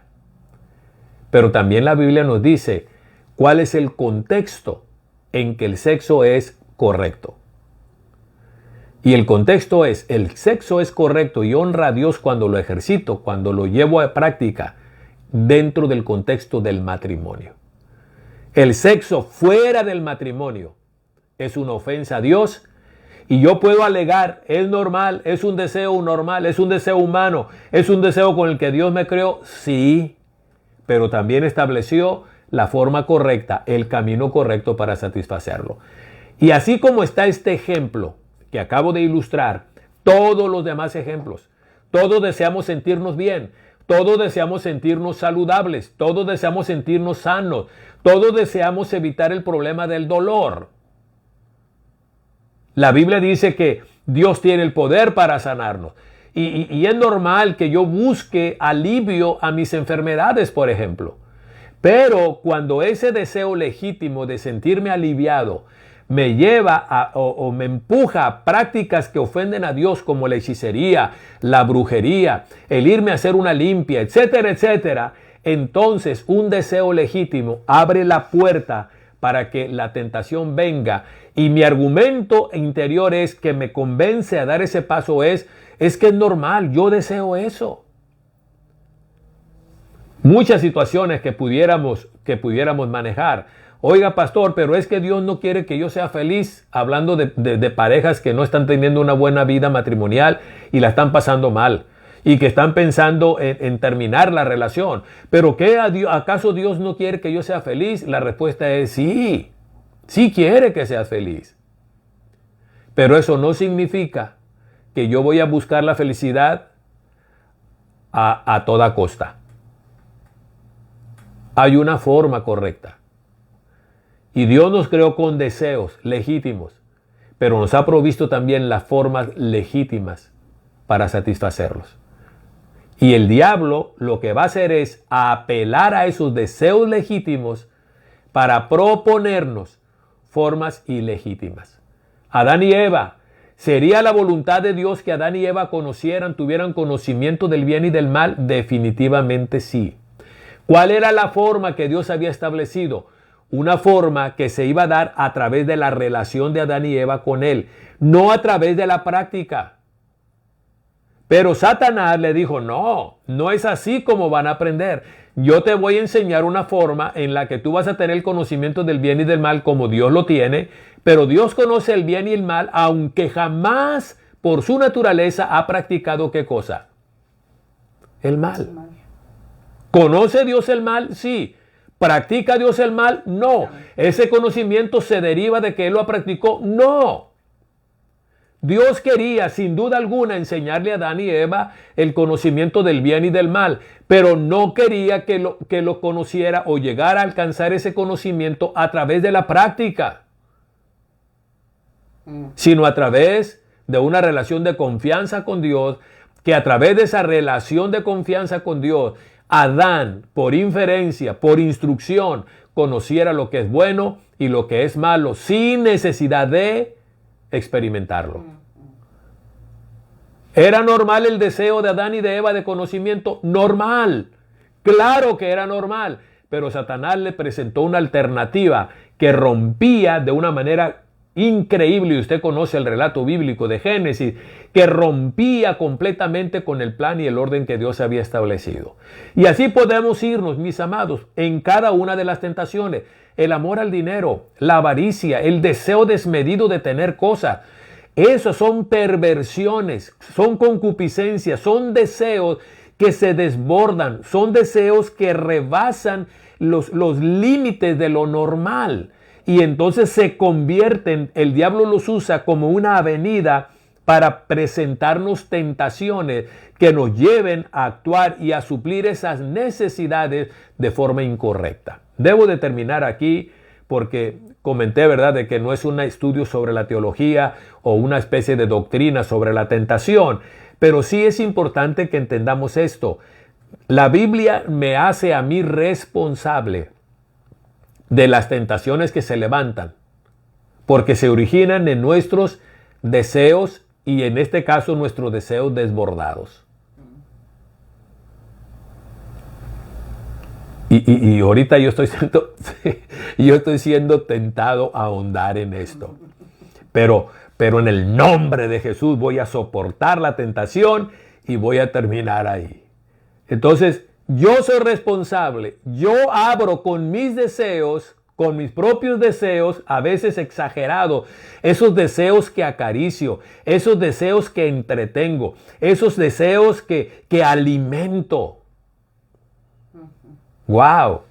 Pero también la Biblia nos dice cuál es el contexto en que el sexo es correcto. Y el contexto es, el sexo es correcto y honra a Dios cuando lo ejercito, cuando lo llevo a práctica dentro del contexto del matrimonio. El sexo fuera del matrimonio es una ofensa a Dios y yo puedo alegar, es normal, es un deseo normal, es un deseo humano, es un deseo con el que Dios me creó, sí, pero también estableció la forma correcta, el camino correcto para satisfacerlo. Y así como está este ejemplo que acabo de ilustrar, todos los demás ejemplos, todos deseamos sentirnos bien, todos deseamos sentirnos saludables, todos deseamos sentirnos sanos, todos deseamos evitar el problema del dolor. La Biblia dice que Dios tiene el poder para sanarnos. Y es normal que yo busque alivio a mis enfermedades, por ejemplo. Pero cuando ese deseo legítimo de sentirme aliviado me lleva o me empuja a prácticas que ofenden a Dios, como la hechicería, la brujería, el irme a hacer una limpia, etcétera, etcétera, entonces un deseo legítimo abre la puerta para que la tentación venga. Y mi argumento interior es que me convence a dar ese paso es que es normal, yo deseo eso. Muchas situaciones que pudiéramos manejar. Oiga, pastor, pero es que Dios no quiere que yo sea feliz, hablando de parejas que no están teniendo una buena vida matrimonial y la están pasando mal y que están pensando en terminar la relación. ¿Pero qué? ¿Acaso Dios no quiere que yo sea feliz? La respuesta es sí, sí quiere que seas feliz. Pero eso no significa que yo voy a buscar la felicidad a toda costa. Hay una forma correcta. Y Dios nos creó con deseos legítimos, pero nos ha provisto también las formas legítimas para satisfacerlos. Y el diablo lo que va a hacer es apelar a esos deseos legítimos para proponernos formas ilegítimas. Adán y Eva, ¿sería la voluntad de Dios que Adán y Eva tuvieran conocimiento del bien y del mal? Definitivamente sí. ¿Cuál era la forma que Dios había establecido? Una forma que se iba a dar a través de la relación de Adán y Eva con Él, no a través de la práctica. Pero Satanás le dijo, no es así como van a aprender. Yo te voy a enseñar una forma en la que tú vas a tener el conocimiento del bien y del mal como Dios lo tiene, pero Dios conoce el bien y el mal, aunque jamás por su naturaleza ha practicado ¿qué cosa? El mal. ¿Conoce Dios el mal? Sí. ¿Practica Dios el mal? No. ¿Ese conocimiento se deriva de que Él lo practicó? No. Dios quería, sin duda alguna, enseñarle a Adán y Eva el conocimiento del bien y del mal, pero no quería que lo conociera o llegara a alcanzar ese conocimiento a través de la práctica, sino a través de una relación de confianza con Dios, que a través de esa relación de confianza con Dios, Adán, por inferencia, por instrucción, conociera lo que es bueno y lo que es malo, sin necesidad de experimentarlo. ¿Era normal el deseo de Adán y de Eva de conocimiento? Normal. Claro que era normal. Pero Satanás le presentó una alternativa que rompía de una manera increíble, y usted conoce el relato bíblico de Génesis, que rompía completamente con el plan y el orden que Dios había establecido. Y así podemos irnos, mis amados, en cada una de las tentaciones. El amor al dinero, la avaricia, el deseo desmedido de tener cosas. Esos son perversiones, son concupiscencias, son deseos que se desbordan, son deseos que rebasan los límites de lo normal. Y entonces se convierten, el diablo los usa como una avenida para presentarnos tentaciones que nos lleven a actuar y a suplir esas necesidades de forma incorrecta. Debo de terminar aquí porque comenté, ¿verdad?, de que no es un estudio sobre la teología o una especie de doctrina sobre la tentación, pero sí es importante que entendamos esto. La Biblia me hace a mí responsable de las tentaciones que se levantan, porque se originan en nuestros deseos y en este caso nuestros deseos desbordados. Y ahorita yo estoy siendo tentado a ahondar en esto. Pero en el nombre de Jesús voy a soportar la tentación y voy a terminar ahí. Entonces, yo soy responsable. Yo abro con mis deseos, con mis propios deseos, a veces exagerados, esos deseos que acaricio, esos deseos que entretengo, esos deseos que alimento. ¡Wow!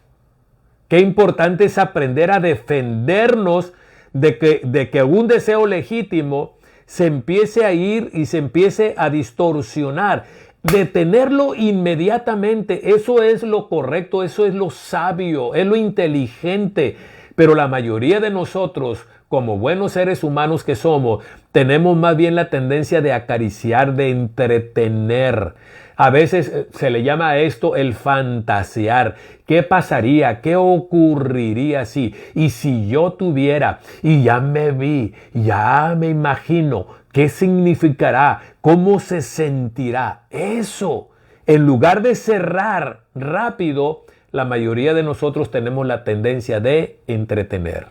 Qué importante es aprender a defendernos de que un deseo legítimo se empiece a ir y se empiece a distorsionar. Detenerlo inmediatamente, eso es lo correcto, eso es lo sabio, es lo inteligente. Pero la mayoría de nosotros, como buenos seres humanos que somos, tenemos más bien la tendencia de acariciar, de entretener. A veces se le llama a esto el fantasear. ¿Qué pasaría? ¿Qué ocurriría si? Y si yo tuviera, y ya me vi, ya me imagino, ¿qué significará? ¿Cómo se sentirá? Eso, en lugar de cerrar rápido, la mayoría de nosotros tenemos la tendencia de entretener.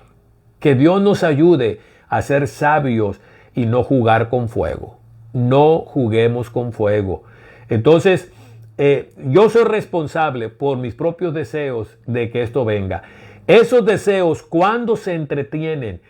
Que Dios nos ayude a ser sabios y no jugar con fuego. No juguemos con fuego. Entonces, yo soy responsable por mis propios deseos de que esto venga. Esos deseos, cuando se entretienen,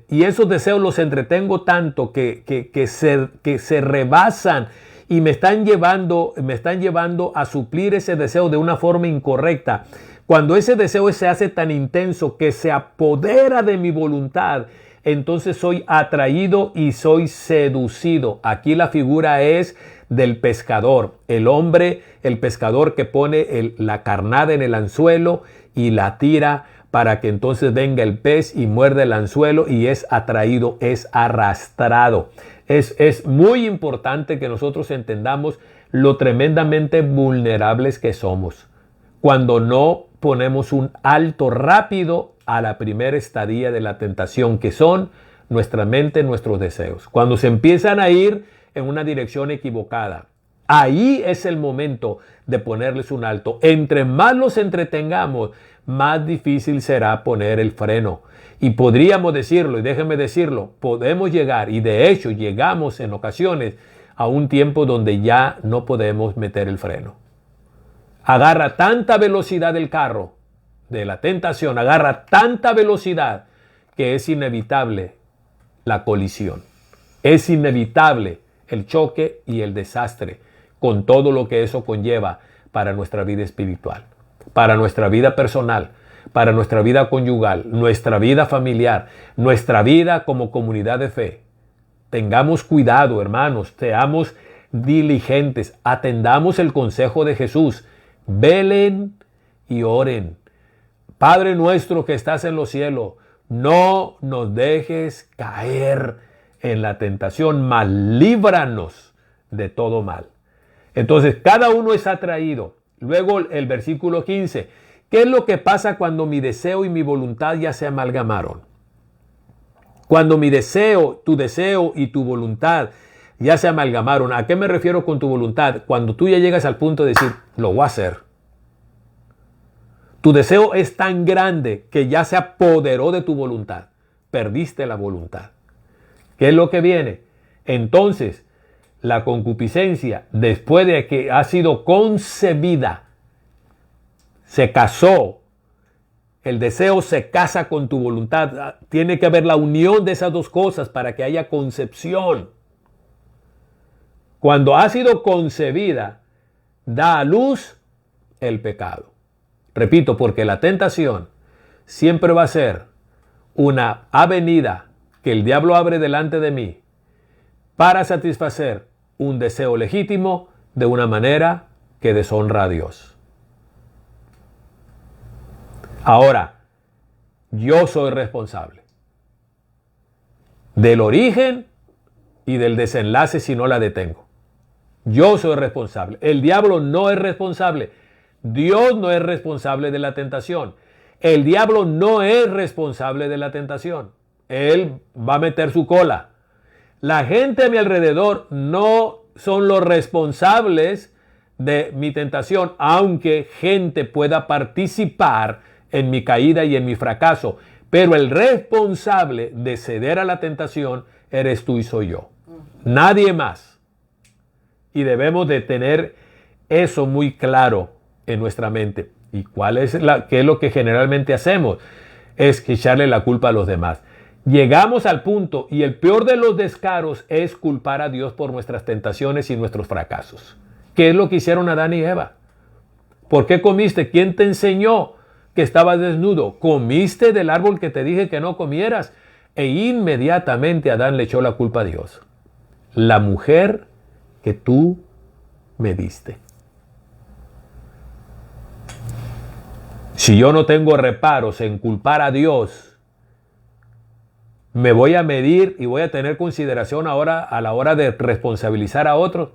y esos deseos los entretengo tanto que se rebasan y me están llevando a suplir ese deseo de una forma incorrecta. Cuando ese deseo se hace tan intenso que se apodera de mi voluntad, entonces soy atraído y soy seducido. Aquí la figura es del pescador, el pescador que pone la carnada en el anzuelo y la tira para que entonces venga el pez y muerde el anzuelo y es atraído, es arrastrado. Es muy importante que nosotros entendamos lo tremendamente vulnerables que somos cuando no ponemos un alto rápido a la primera estadía de la tentación, que son nuestra mente, nuestros deseos. Cuando se empiezan a ir en una dirección equivocada, ahí es el momento de ponerles un alto. Entre más los entretengamos, más difícil será poner el freno. Y podríamos decirlo, y déjenme decirlo, podemos llegar, y de hecho llegamos en ocasiones a un tiempo donde ya no podemos meter el freno. Agarra tanta velocidad el carro de la tentación, agarra tanta velocidad que es inevitable la colisión. Es inevitable el choque y el desastre con todo lo que eso conlleva para nuestra vida espiritual, para nuestra vida personal, para nuestra vida conyugal, nuestra vida familiar, nuestra vida como comunidad de fe. Tengamos cuidado, hermanos, seamos diligentes, atendamos el consejo de Jesús, velen y oren. Padre nuestro que estás en los cielos, no nos dejes caer en la tentación, mas líbranos de todo mal. Entonces, cada uno es atraído. Luego el versículo 15. ¿Qué es lo que pasa cuando mi deseo y mi voluntad ya se amalgamaron? Cuando mi deseo, tu deseo y tu voluntad ya se amalgamaron. ¿A qué me refiero con tu voluntad? Cuando tú ya llegas al punto de decir, lo voy a hacer. Tu deseo es tan grande que ya se apoderó de tu voluntad. Perdiste la voluntad. ¿Qué es lo que viene? Entonces, la concupiscencia, después de que ha sido concebida, se casó. El deseo se casa con tu voluntad. Tiene que haber la unión de esas dos cosas para que haya concepción. Cuando ha sido concebida, da a luz el pecado. Repito, porque la tentación siempre va a ser una avenida que el diablo abre delante de mí para satisfacer un deseo legítimo de una manera que deshonra a Dios. Ahora, yo soy responsable del origen y del desenlace si no la detengo. Yo soy responsable. El diablo no es responsable. Dios no es responsable de la tentación. El diablo no es responsable de la tentación. Él va a meter su cola. La gente a mi alrededor no son los responsables de mi tentación, aunque gente pueda participar en mi caída y en mi fracaso. Pero el responsable de ceder a la tentación eres tú y soy yo. Nadie más. Y debemos de tener eso muy claro en nuestra mente. ¿Y qué es lo que generalmente hacemos? Es que echarle la culpa a los demás. Llegamos al punto, y el peor de los descaros es culpar a Dios por nuestras tentaciones y nuestros fracasos. ¿Qué es lo que hicieron Adán y Eva? ¿Por qué comiste? ¿Quién te enseñó que estabas desnudo? Comiste del árbol que te dije que no comieras. E inmediatamente Adán le echó la culpa a Dios. La mujer que tú me diste. Si yo no tengo reparos en culpar a Dios, me voy a medir y voy a tener consideración ahora a la hora de responsabilizar a otros.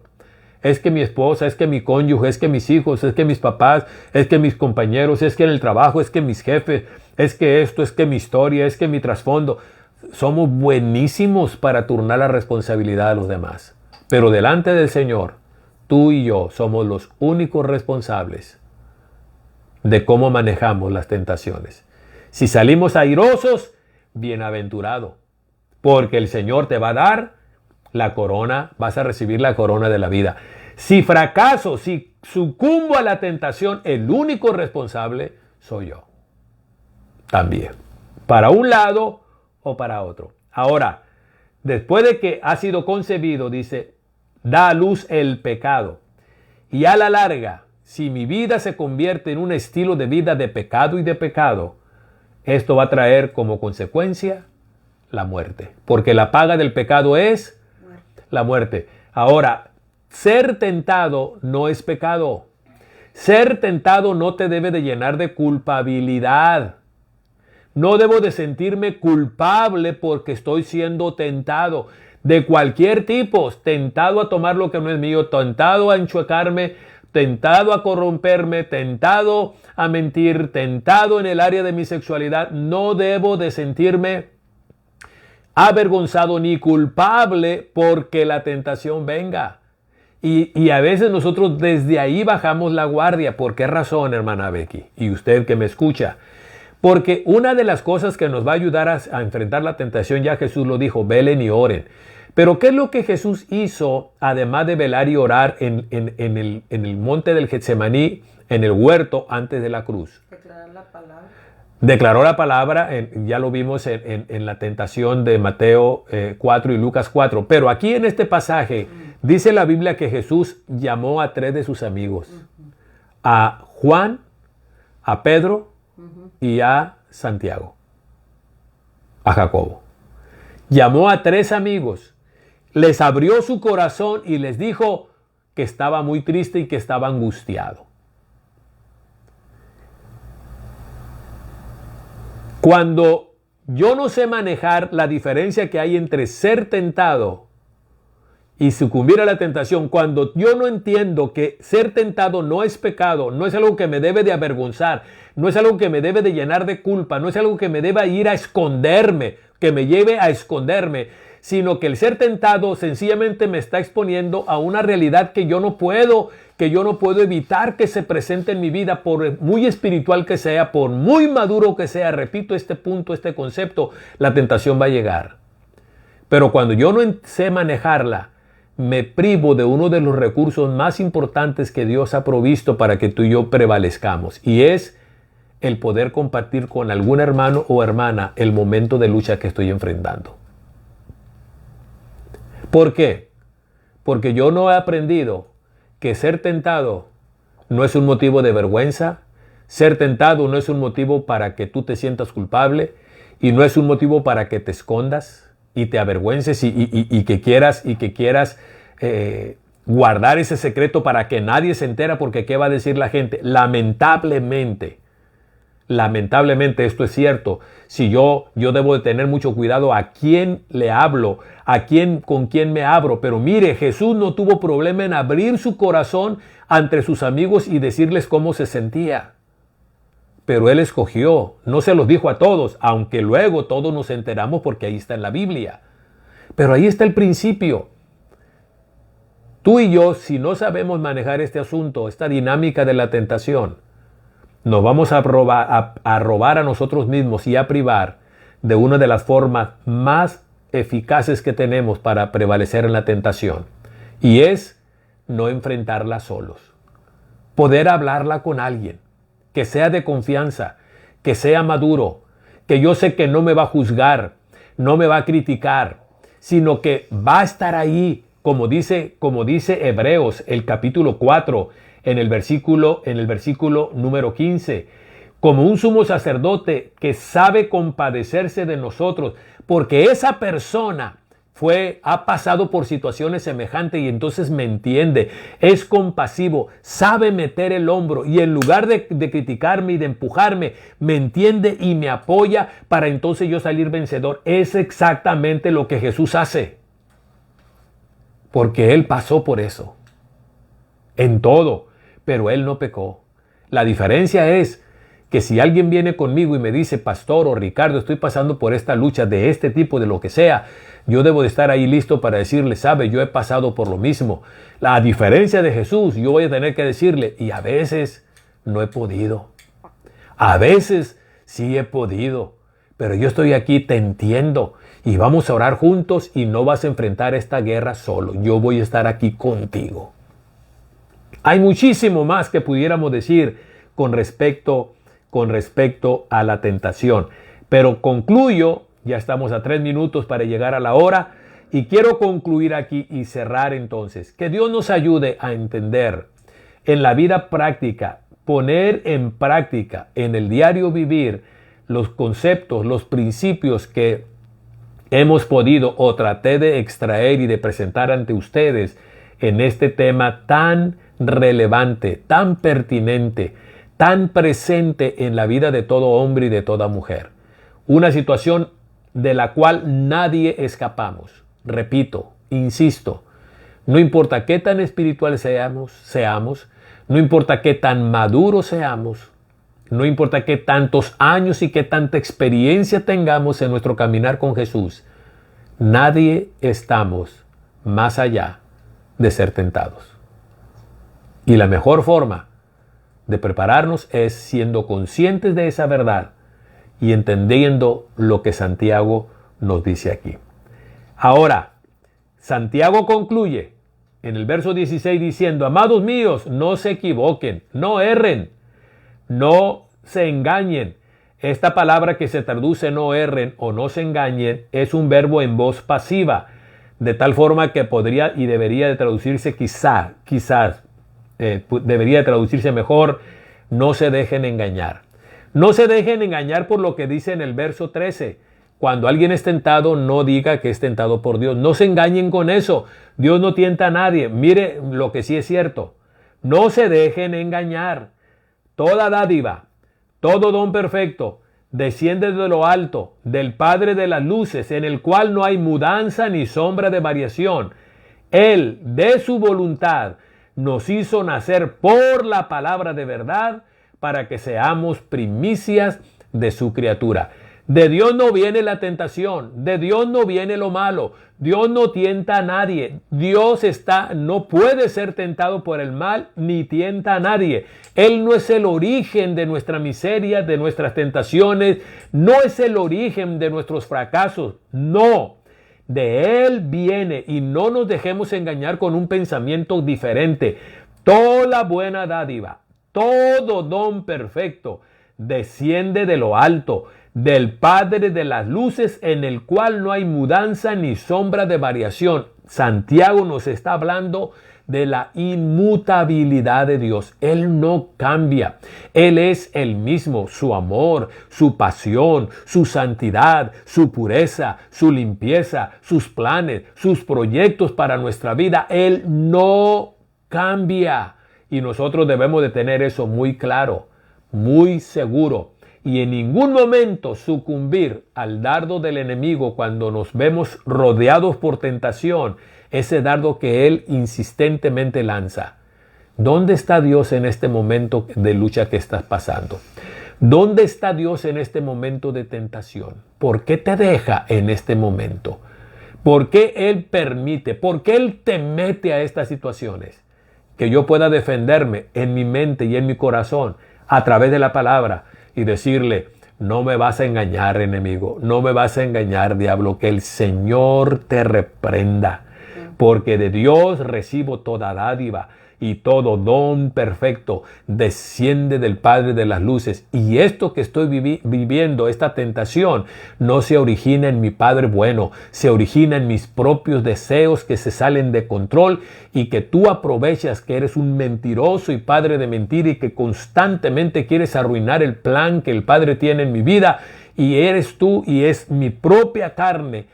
Es que mi esposa, es que mi cónyuge, es que mis hijos, es que mis papás, es que mis compañeros, es que en el trabajo, es que mis jefes, es que esto, es que mi historia, es que mi trasfondo. Somos buenísimos para turnar la responsabilidad a los demás. Pero delante del Señor, tú y yo somos los únicos responsables de cómo manejamos las tentaciones. Si salimos airosos, bienaventurado, porque el Señor te va a dar la corona, vas a recibir la corona de la vida. Si fracaso, si sucumbo a la tentación, el único responsable soy yo. También. Para un lado o para otro. Ahora, después de que ha sido concebido, dice, da a luz el pecado. Y a la larga, si mi vida se convierte en un estilo de vida de pecado y de pecado, esto va a traer como consecuencia la muerte. Porque la paga del pecado es la muerte. Ahora, ser tentado no es pecado. Ser tentado no te debe de llenar de culpabilidad. No debo de sentirme culpable porque estoy siendo tentado. De cualquier tipo, tentado a tomar lo que no es mío, tentado a enchuecarme, tentado a corromperme, tentado a mentir, tentado en el área de mi sexualidad. No debo de sentirme avergonzado ni culpable porque la tentación venga. Y a veces nosotros desde ahí bajamos la guardia. ¿Por qué razón, hermana Becky? Y usted que me escucha. Porque una de las cosas que nos va a ayudar a enfrentar la tentación, ya Jesús lo dijo, velen y oren. Pero ¿qué es lo que Jesús hizo además de velar y orar en el monte del Getsemaní, en el huerto antes de la cruz? Declarar la palabra. Declaró la palabra, ya lo vimos en la tentación de Mateo 4 y Lucas 4. Pero aquí en este pasaje dice la Biblia que Jesús llamó a 3 de sus amigos. A Juan, a Pedro y a Santiago. A Jacobo. Llamó a 3 amigos. Les abrió su corazón y les dijo que estaba muy triste y que estaba angustiado. Cuando yo no sé manejar la diferencia que hay entre ser tentado y sucumbir a la tentación, cuando yo no entiendo que ser tentado no es pecado, no es algo que me debe de avergonzar, no es algo que me debe de llenar de culpa, no es algo que me deba ir a esconderme, que me lleve a esconderme. sino que el ser tentado sencillamente me está exponiendo a una realidad que yo no puedo evitar que se presente en mi vida, por muy espiritual que sea, por muy maduro que sea. Repito este punto, este concepto, la tentación va a llegar. Pero cuando yo no sé manejarla, me privo de uno de los recursos más importantes que Dios ha provisto para que tú y yo prevalezcamos, y es el poder compartir con algún hermano o hermana el momento de lucha que estoy enfrentando. ¿Por qué? Porque yo no he aprendido que ser tentado no es un motivo de vergüenza, ser tentado no es un motivo para que tú te sientas culpable, y no es un motivo para que te escondas y te avergüences y que quieras guardar ese secreto para que nadie se entera, porque ¿qué va a decir la gente? Lamentablemente esto es cierto. Si yo debo de tener mucho cuidado a quién le hablo, con quién me abro. Pero mire, Jesús no tuvo problema en abrir su corazón ante sus amigos y decirles cómo se sentía. Pero Él escogió, no se los dijo a todos, aunque luego todos nos enteramos porque ahí está en la Biblia. Pero ahí está el principio. Tú y yo, si no sabemos manejar este asunto, esta dinámica de la tentación, nos vamos a robar a nosotros mismos y a privar de una de las formas más eficaces que tenemos para prevalecer en la tentación. Y es no enfrentarla solos. Poder hablarla con alguien que sea de confianza, que sea maduro, que yo sé que no me va a juzgar, no me va a criticar, sino que va a estar ahí, como dice Hebreos, el capítulo 4, en el versículo número 15, como un sumo sacerdote que sabe compadecerse de nosotros, porque esa persona ha pasado por situaciones semejantes y entonces me entiende, es compasivo, sabe meter el hombro y en lugar de criticarme y de empujarme, me entiende y me apoya para entonces yo salir vencedor. Es exactamente lo que Jesús hace, porque Él pasó por eso, en todo, pero Él no pecó. La diferencia es que si alguien viene conmigo y me dice, pastor o Ricardo, estoy pasando por esta lucha de este tipo, de lo que sea, yo debo de estar ahí listo para decirle, sabe, yo he pasado por lo mismo. La diferencia de Jesús, yo voy a tener que decirle, y a veces no he podido. A veces sí he podido, pero yo estoy aquí, te entiendo, y vamos a orar juntos y no vas a enfrentar esta guerra solo. Yo voy a estar aquí contigo. Hay muchísimo más que pudiéramos decir con respecto a la tentación. Pero concluyo, ya estamos a 3 minutos para llegar a la hora, y quiero concluir aquí y cerrar entonces. Que Dios nos ayude a entender en la vida práctica, poner en práctica en el diario vivir los conceptos, los principios que hemos podido o traté de extraer y de presentar ante ustedes en este tema tan relevante, tan pertinente, tan presente en la vida de todo hombre y de toda mujer. Una situación de la cual nadie escapamos. Repito, insisto, no importa qué tan espiritual seamos, no importa qué tan maduros seamos, no importa qué tantos años y qué tanta experiencia tengamos en nuestro caminar con Jesús, nadie estamos más allá de ser tentados. Y la mejor forma de prepararnos es siendo conscientes de esa verdad y entendiendo lo que Santiago nos dice aquí. Ahora, Santiago concluye en el verso 16 diciendo, amados míos, no se equivoquen, no erren, no se engañen. Esta palabra que se traduce no erren o no se engañen es un verbo en voz pasiva, de tal forma que podría y debería de traducirse debería de traducirse mejor, no se dejen engañar. No se dejen engañar por lo que dice en el verso 13. Cuando alguien es tentado, no diga que es tentado por Dios. No se engañen con eso. Dios no tienta a nadie. Mire lo que sí es cierto. No se dejen engañar. Toda dádiva, todo don perfecto, desciende de lo alto, del Padre de las luces, en el cual no hay mudanza ni sombra de variación. Él, de su voluntad, nos hizo nacer por la palabra de verdad para que seamos primicias de su criatura. De Dios no viene la tentación, de Dios no viene lo malo, Dios no tienta a nadie, Dios no puede ser tentado por el mal ni tienta a nadie. Él no es el origen de nuestra miseria, de nuestras tentaciones, no es el origen de nuestros fracasos, no. De Él viene y no nos dejemos engañar con un pensamiento diferente. Toda buena dádiva, todo don perfecto desciende de lo alto, del Padre de las luces, en el cual no hay mudanza ni sombra de variación. Santiago nos está hablando de la inmutabilidad de Dios. Él no cambia. Él es el mismo. Su amor, su pasión, su santidad, su pureza, su limpieza, sus planes, sus proyectos para nuestra vida. Él no cambia. Y nosotros debemos de tener eso muy claro, muy seguro. Y en ningún momento sucumbir al dardo del enemigo cuando nos vemos rodeados por tentación, ese dardo que él insistentemente lanza. ¿Dónde está Dios en este momento de lucha que estás pasando? ¿Dónde está Dios en este momento de tentación? ¿Por qué te deja en este momento? ¿Por qué Él permite? ¿Por qué Él te mete a estas situaciones? Que yo pueda defenderme en mi mente y en mi corazón a través de la palabra y decirle: no me vas a engañar, enemigo, no me vas a engañar, diablo, que el Señor te reprenda, porque de Dios recibo toda dádiva y todo don perfecto desciende del Padre de las luces. Y esto que estoy viviendo, esta tentación, no se origina en mi Padre bueno, se origina en mis propios deseos que se salen de control y que tú aprovechas que eres un mentiroso y padre de mentira y que constantemente quieres arruinar el plan que el Padre tiene en mi vida, y eres tú y es mi propia carne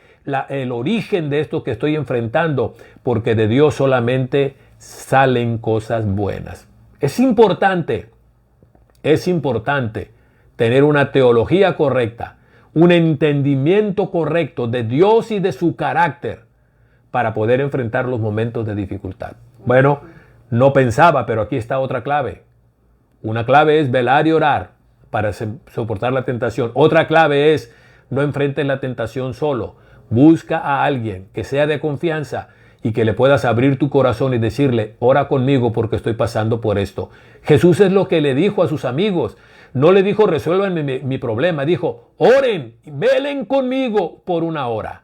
el origen de esto que estoy enfrentando, porque de Dios solamente salen cosas buenas. Es importante tener una teología correcta, un entendimiento correcto de Dios y de su carácter para poder enfrentar los momentos de dificultad. Bueno, no pensaba, pero aquí está otra clave. Una clave es velar y orar para soportar la tentación. Otra clave es: no enfrentes la tentación solo. Busca a alguien que sea de confianza y que le puedas abrir tu corazón y decirle: ora conmigo porque estoy pasando por esto. Jesús es lo que le dijo a sus amigos. No le dijo: resuelvan mi problema. Dijo: oren, velen conmigo por una hora.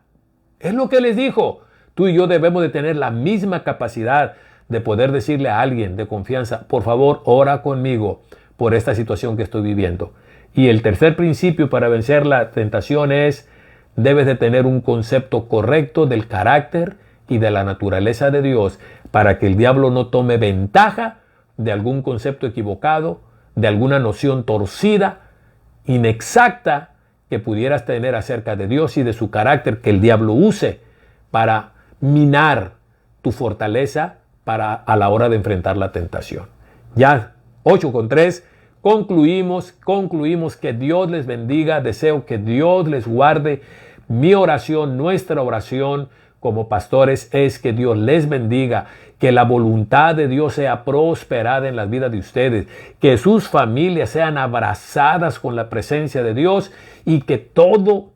Es lo que les dijo. Tú y yo debemos de tener la misma capacidad de poder decirle a alguien de confianza: por favor, ora conmigo por esta situación que estoy viviendo. Y el tercer principio para vencer la tentación es: debes de tener un concepto correcto del carácter y de la naturaleza de Dios para que el diablo no tome ventaja de algún concepto equivocado, de alguna noción torcida, inexacta que pudieras tener acerca de Dios y de su carácter, que el diablo use para minar tu fortaleza a la hora de enfrentar la tentación. Ya 8:3 concluimos que Dios les bendiga. Deseo que Dios les guarde. Mi oración, nuestra oración como pastores es que Dios les bendiga, que la voluntad de Dios sea prosperada en las vidas de ustedes, que sus familias sean abrazadas con la presencia de Dios y que todo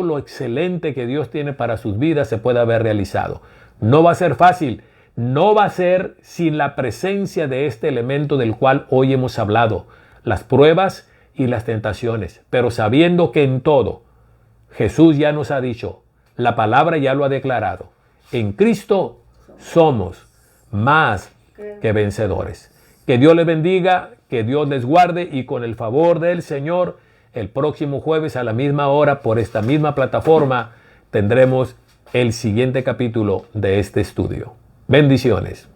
lo excelente que Dios tiene para sus vidas se pueda ver realizado. No va a ser fácil, no va a ser sin la presencia de este elemento del cual hoy hemos hablado, las pruebas y las tentaciones, pero sabiendo que en todo Jesús ya nos ha dicho, la palabra ya lo ha declarado, en Cristo somos más que vencedores. Que Dios les bendiga, que Dios les guarde y con el favor del Señor, el próximo jueves a la misma hora por esta misma plataforma tendremos el siguiente capítulo de este estudio. Bendiciones.